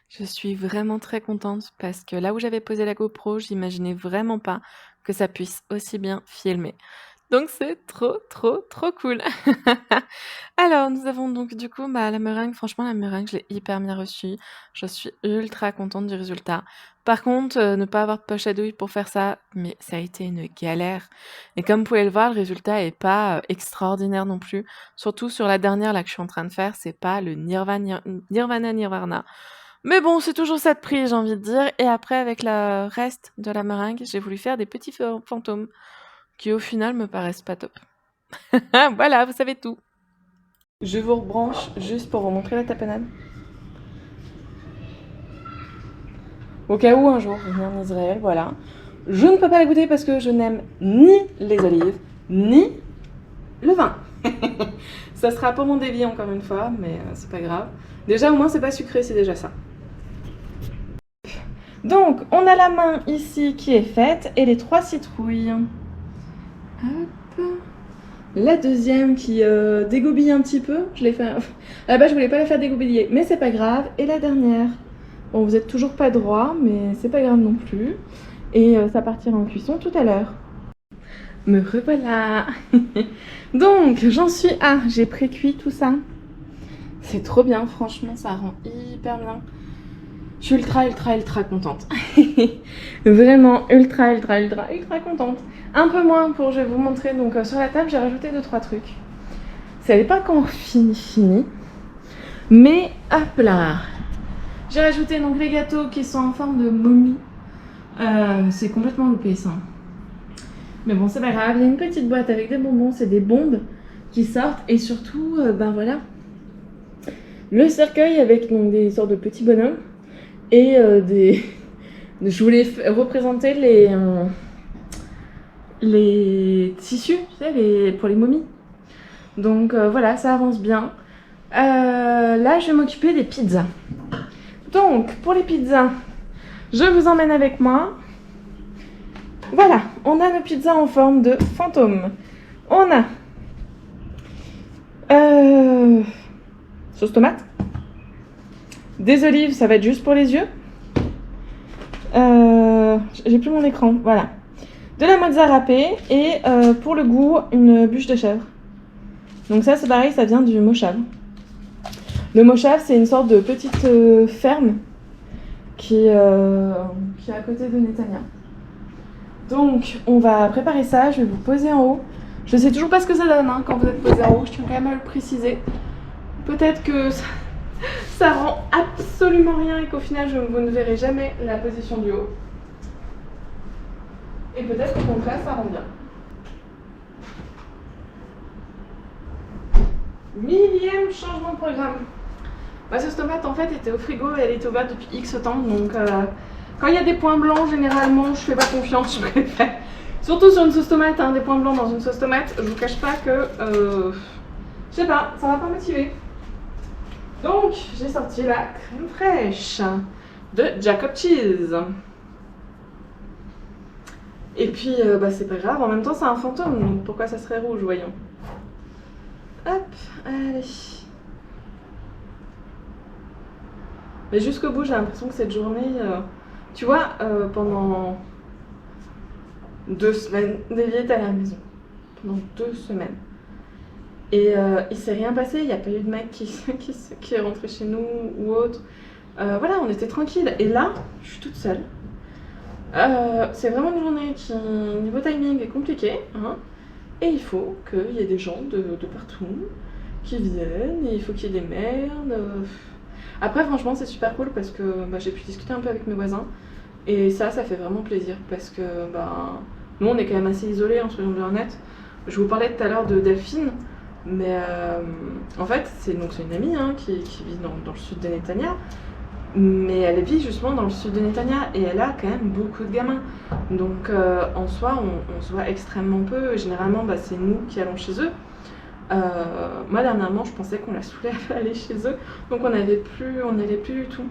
Je suis vraiment très contente parce que là où j'avais posé la GoPro, j'imaginais vraiment pas que ça puisse aussi bien filmer. Donc c'est trop cool. Alors nous avons donc du coup la meringue, franchement la meringue je l'ai hyper bien reçue. Je suis ultra contente du résultat. Par contre, ne pas avoir de poche à douille pour faire ça, mais ça a été une galère. Et comme vous pouvez le voir, le résultat est pas extraordinaire non plus. Surtout sur la dernière là que je suis en train de faire, c'est pas le Nirvana. Mais bon, c'est toujours ça de prix, j'ai envie de dire. Et après, avec le reste de la meringue, j'ai voulu faire des petits fantômes qui, au final, me paraissent pas top. Voilà, vous savez tout. Je vous rebranche juste pour vous montrer la tapenade. Au cas où un jour je viens en Israël, voilà. Je ne peux pas la goûter parce que je n'aime ni les olives, ni le vin. Ça sera pour mon débit encore une fois, mais c'est pas grave. Déjà, au moins, c'est pas sucré, c'est déjà ça. Donc, on a la main ici qui est faite et les 3 citrouilles. Hop. La deuxième qui dégoubille un petit peu. Je l'ai fait. À la base, je voulais pas la faire dégoubiller, mais c'est pas grave. Et la dernière. Bon, vous êtes toujours pas droit, mais c'est pas grave non plus. Et ça partira en cuisson tout à l'heure. Me revoilà. Donc, j'en suis à. J'ai pré-cuit tout ça. C'est trop bien, franchement, ça rend hyper bien. Je suis ultra contente. Vraiment ultra contente. Un peu moins pour, je vais vous montrer. Donc sur la table, j'ai rajouté 2-3 trucs. Ça n'est pas encore fini. Mais hop là. J'ai rajouté donc les gâteaux qui sont en forme de momie. C'est complètement loupé ça. Mais bon, c'est pas grave. Il y a une petite boîte avec des bonbons. C'est des bombes qui sortent. Et surtout, ben voilà. Le cercueil avec donc, des sortes de petits bonhommes. Et je voulais représenter les tissus, tu sais, pour les momies. Donc voilà, ça avance bien. Là, je vais m'occuper des pizzas. Donc, pour les pizzas, je vous emmène avec moi. Voilà, on a nos pizzas en forme de fantôme. On a sauce tomate. Des olives, ça va être juste pour les yeux. J'ai plus mon écran, voilà. De la mozza râpée et pour le goût, une bûche de chèvre. Donc ça, c'est pareil, ça vient du Mochave. Le Mochave, c'est une sorte de petite ferme qui est à côté de Netanya. Donc, on va préparer ça, je vais vous poser en haut. Je sais toujours pas ce que ça donne hein, quand vous êtes posé en haut, je tiens quand même à le préciser. Peut-être que ça rend absolument rien et qu'au final vous ne verrez jamais la position du haut. Et peut-être qu'au contraire ça rend bien. Millième changement de programme. Ma sauce tomate en fait était au frigo et elle est ouverte depuis X temps. Donc quand il y a des points blancs généralement je fais pas confiance, je préfère. Surtout sur une sauce tomate, hein, des points blancs dans une sauce tomate, je vous cache pas que je sais pas, ça va pas motiver. Donc, j'ai sorti la crème fraîche de Jacob Cheese. Et puis, bah, c'est pas grave, en même temps, c'est un fantôme, donc pourquoi ça serait rouge, voyons. Hop, allez. Mais jusqu'au bout, j'ai l'impression que cette journée, tu vois, pendant 2 semaines, Davy est à la maison. Pendant 2 semaines. Et il s'est rien passé, il n'y a pas eu de mec qui est rentré chez nous ou autre. Voilà, on était tranquille. Et là, je suis toute seule. C'est vraiment une journée qui, niveau timing, est compliquée. Hein, et il faut qu'il y ait des gens de partout qui viennent. Et il faut qu'il y ait des merdes. Après, franchement, c'est super cool parce que bah, j'ai pu discuter un peu avec mes voisins. Et ça fait vraiment plaisir parce que bah, nous, on est quand même assez isolés, hein, soyons bien honnêtes. Je vous parlais tout à l'heure de Delphine. Mais en fait, c'est une amie hein, qui vit dans le sud de Netanya. Mais elle vit justement dans le sud de Netanya et elle a quand même beaucoup de gamins. Donc en soi, on se voit extrêmement peu. Généralement, bah, c'est nous qui allons chez eux. Moi, dernièrement, je pensais qu'on la saoulait à aller chez eux. Donc on n'y allait plus du tout.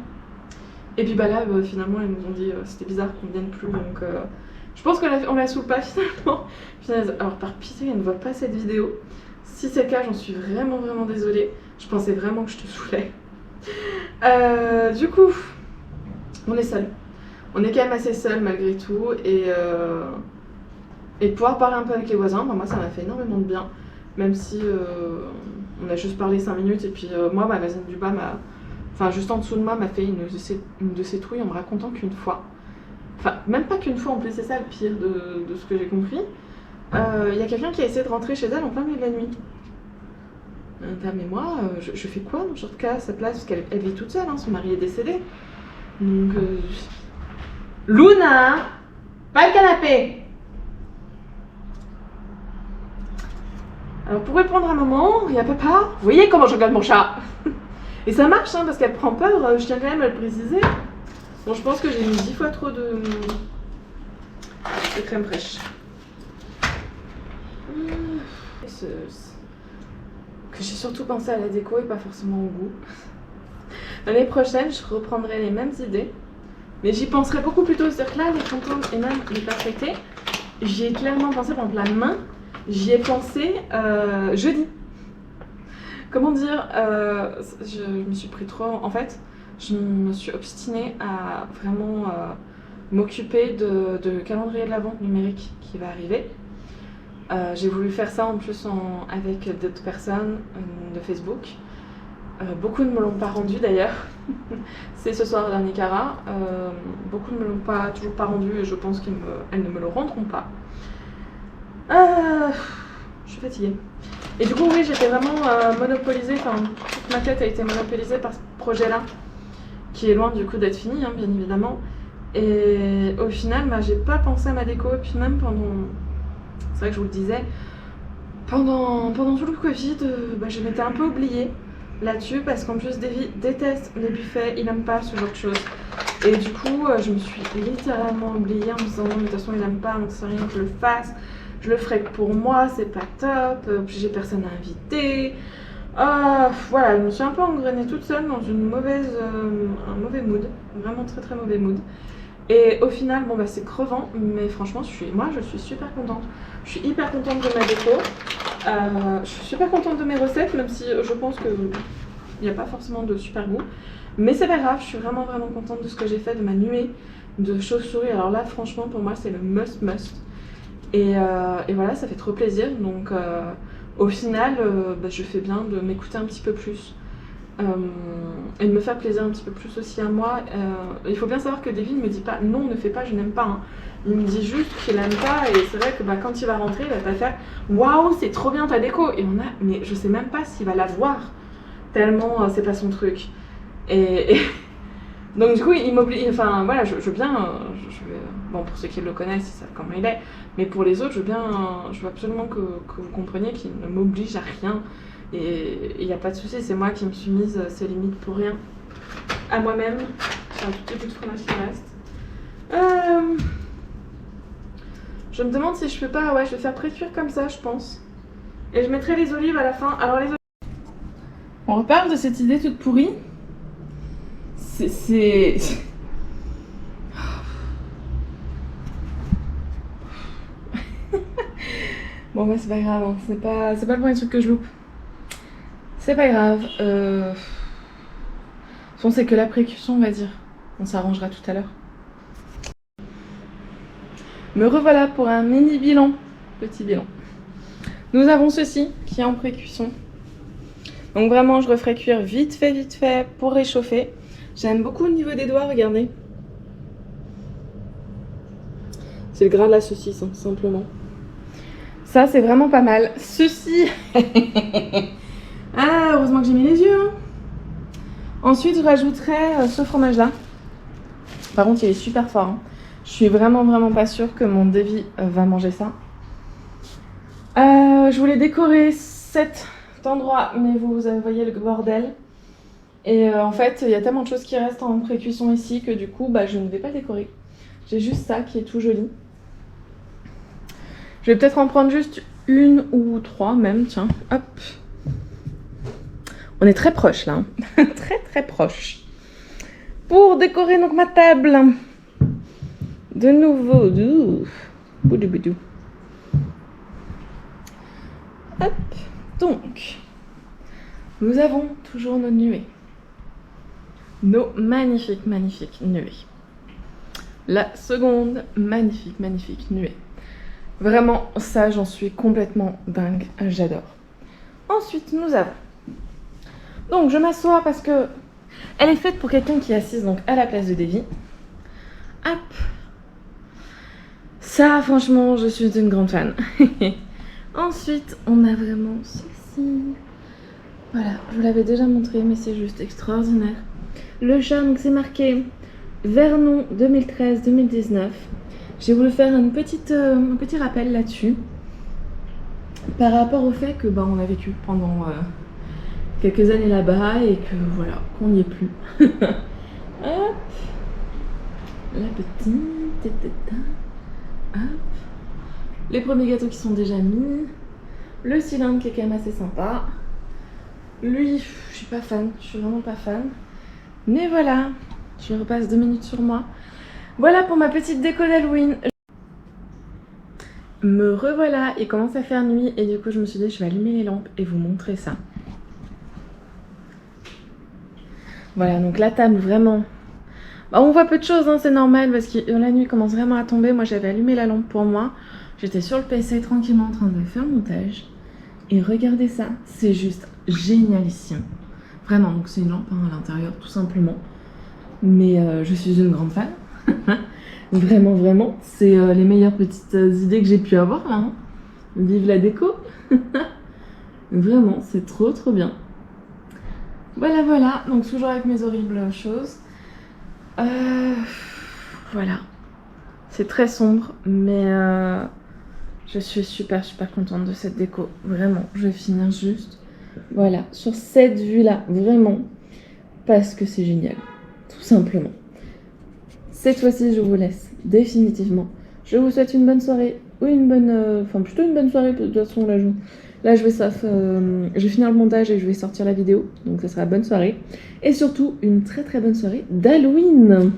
Et puis bah, là, finalement, ils nous ont dit c'était bizarre qu'on ne vienne plus. Donc je pense qu'on la saoule pas finalement. Alors par pitié, elle ne voit pas cette vidéo. Si c'est le cas, j'en suis vraiment désolée. Je pensais vraiment que je te saoulais. Du coup, on est seul. On est quand même assez seul malgré tout. Et de pouvoir parler un peu avec les voisins, bah, moi ça m'a fait énormément de bien. Même si on a juste parlé 5 minutes. Et puis moi, ma voisine du bas, enfin juste en dessous de moi, m'a fait une de ses trouilles en me racontant qu'une fois. Enfin, même pas qu'une fois en plus, c'est ça le pire de ce que j'ai compris. Il y a quelqu'un qui a essayé de rentrer chez elle en plein milieu de la nuit. Mais moi, je fais quoi dans ce genre de cas à sa place? Parce qu'elle vit toute seule, hein, son mari est décédé. Donc, Luna, pas le canapé. Alors pour répondre à maman, il y a papa. Vous voyez comment je regarde mon chat? Et ça marche, hein, parce qu'elle prend peur, je tiens quand même à le préciser. Bon, je pense que j'ai mis 10 fois trop de crème fraîche. Que j'ai surtout pensé à la déco et pas forcément au goût. L'année prochaine, je reprendrai les mêmes idées, mais j'y penserai beaucoup plus tôt. C'est-à-dire que là, les fantômes et même les perfectés, j'y ai clairement pensé, par exemple la main, j'y ai pensé jeudi. Comment dire, je me suis pris trop... En fait, je me suis obstinée à vraiment m'occuper de calendrier de l'Avent numérique qui va arriver. J'ai voulu faire ça en plus avec d'autres personnes de Facebook. Beaucoup ne me l'ont pas rendu d'ailleurs. C'est ce soir dernier Cara. Beaucoup ne me l'ont toujours pas rendu et je pense qu'elles ne me le rendront pas. Je suis fatiguée. Et du coup, oui, j'étais vraiment monopolisée, enfin, toute ma tête a été monopolisée par ce projet-là, qui est loin du coup d'être fini, hein, bien évidemment. Et au final, bah, j'ai pas pensé à ma déco, et puis même pendant, c'est vrai que je vous le disais, pendant tout le Covid, bah, je m'étais un peu oubliée là-dessus, parce qu'en plus, Davy déteste les buffets, il aime pas ce genre de choses. Et du coup, je me suis littéralement oubliée en me disant, non, mais de toute façon, il aime pas, donc c'est rien que je le fasse. Je le ferai que pour moi, c'est pas top, puis j'ai personne à inviter. Voilà, je me suis un peu engrenée toute seule dans un mauvais mood, vraiment très très mauvais mood. Et au final, bon bah c'est crevant, mais franchement, moi je suis super contente. Je suis hyper contente de ma déco, je suis super contente de mes recettes, même si je pense qu'il n'y a pas forcément de super goût. Mais c'est pas grave, je suis vraiment vraiment contente de ce que j'ai fait, de ma nuée de chauves-souris. Alors là, franchement, pour moi, c'est le must. Et voilà, ça fait trop plaisir. Donc au final, bah, je fais bien de m'écouter un petit peu plus. Et de me faire plaisir un petit peu plus aussi à moi. Il faut bien savoir que Davy ne me dit pas non, ne fais pas, je n'aime pas. Hein. Il me dit juste qu'il aime pas, et c'est vrai que bah, quand il va rentrer, il va pas faire waouh, c'est trop bien ta déco. Et mais je sais même pas s'il va la voir, tellement c'est pas son truc. Et donc du coup, il m'oblige. Enfin voilà, je veux bien. Bon, pour ceux qui le connaissent, ils savent comment il est. Mais pour les autres, je veux absolument que vous compreniez qu'il ne m'oblige à rien. Et il n'y a pas de souci, c'est moi qui me suis mise ces limites pour rien. À moi-même. J'ai un tout petit bout de fromage qui reste. Je me demande si je peux pas... Ouais, je vais faire précuire comme ça, je pense. Et je mettrai les olives à la fin. Alors les olives... On reparle de cette idée toute pourrie. C'est... Bon bah c'est pas grave, hein. C'est pas le premier truc que je loupe. C'est pas grave. Bon, c'est que la précaution, on va dire. On s'arrangera tout à l'heure. Me revoilà pour un mini bilan. Petit bilan. Nous avons ceci qui est en précuisson. Donc vraiment, je referai cuire vite fait pour réchauffer. J'aime beaucoup au niveau des doigts, regardez. C'est le gras de la saucisse, hein, simplement. Ça, c'est vraiment pas mal. Ceci... Ah, heureusement que j'ai mis les yeux. Hein. Ensuite, je rajouterai ce fromage-là. Par contre, il est super fort. Hein. Je suis vraiment pas sûre que mon Davy va manger ça. Je voulais décorer cet endroit, mais vous voyez le bordel. Et en fait, il y a tellement de choses qui restent en pré-cuisson ici que du coup, bah, je ne vais pas décorer. J'ai juste ça qui est tout joli. Je vais peut-être en prendre juste une ou trois même, tiens, hop. On est très proche là, hein. très proche. Pour décorer donc ma table, de nouveau, boudou boudou. Hop, donc, nous avons toujours nos nuées. Nos magnifiques nuées. La seconde magnifique nuée. Vraiment, ça, j'en suis complètement dingue, j'adore. Ensuite, nous avons... Donc, je m'assois parce que elle est faite pour quelqu'un qui est assise donc à la place de Davy. Hop. Ça, franchement, je suis une grande fan. Ensuite, on a vraiment ceci. Voilà, je vous l'avais déjà montré, mais c'est juste extraordinaire. Le charme, c'est marqué Vernon 2013-2019. J'ai voulu faire un petit rappel là-dessus. Par rapport au fait que on a vécu pendant quelques années là-bas et que voilà, qu'on n'y est plus. Hop. La petite. Hop. Les premiers gâteaux qui sont déjà mis. Le cylindre qui est quand même assez sympa. Lui, je suis pas fan, je suis vraiment pas fan. Mais voilà, je repasse 2 minutes sur moi. Voilà pour ma petite déco d'Halloween. Me revoilà, il commence à faire nuit et du coup je me suis dit je vais allumer les lampes et vous montrer ça. Voilà, donc la table vraiment... on voit peu de choses, hein, c'est normal parce que la nuit commence vraiment à tomber. Moi j'avais allumé la lampe pour moi. J'étais sur le PC tranquillement en train de faire le montage. Et regardez ça, c'est juste génialissime. Vraiment, donc c'est une lampe à l'intérieur tout simplement. Mais je suis une grande fan. Vraiment, vraiment. C'est les meilleures petites idées que j'ai pu avoir là. Hein. Vive la déco. Vraiment, c'est trop trop bien. Voilà, voilà. Donc toujours avec mes horribles choses. Voilà. C'est très sombre, mais je suis super super contente de cette déco. Vraiment, je vais finir juste. Voilà, sur cette vue-là, vraiment. Parce que c'est génial. Tout simplement. Cette fois-ci, je vous laisse définitivement. Je vous souhaite une bonne soirée ou une bonne... Enfin, plutôt une bonne soirée, de toute façon, là, je vais finir le montage et je vais sortir la vidéo. Donc, ça sera bonne soirée. Et surtout, une très très bonne soirée d'Halloween.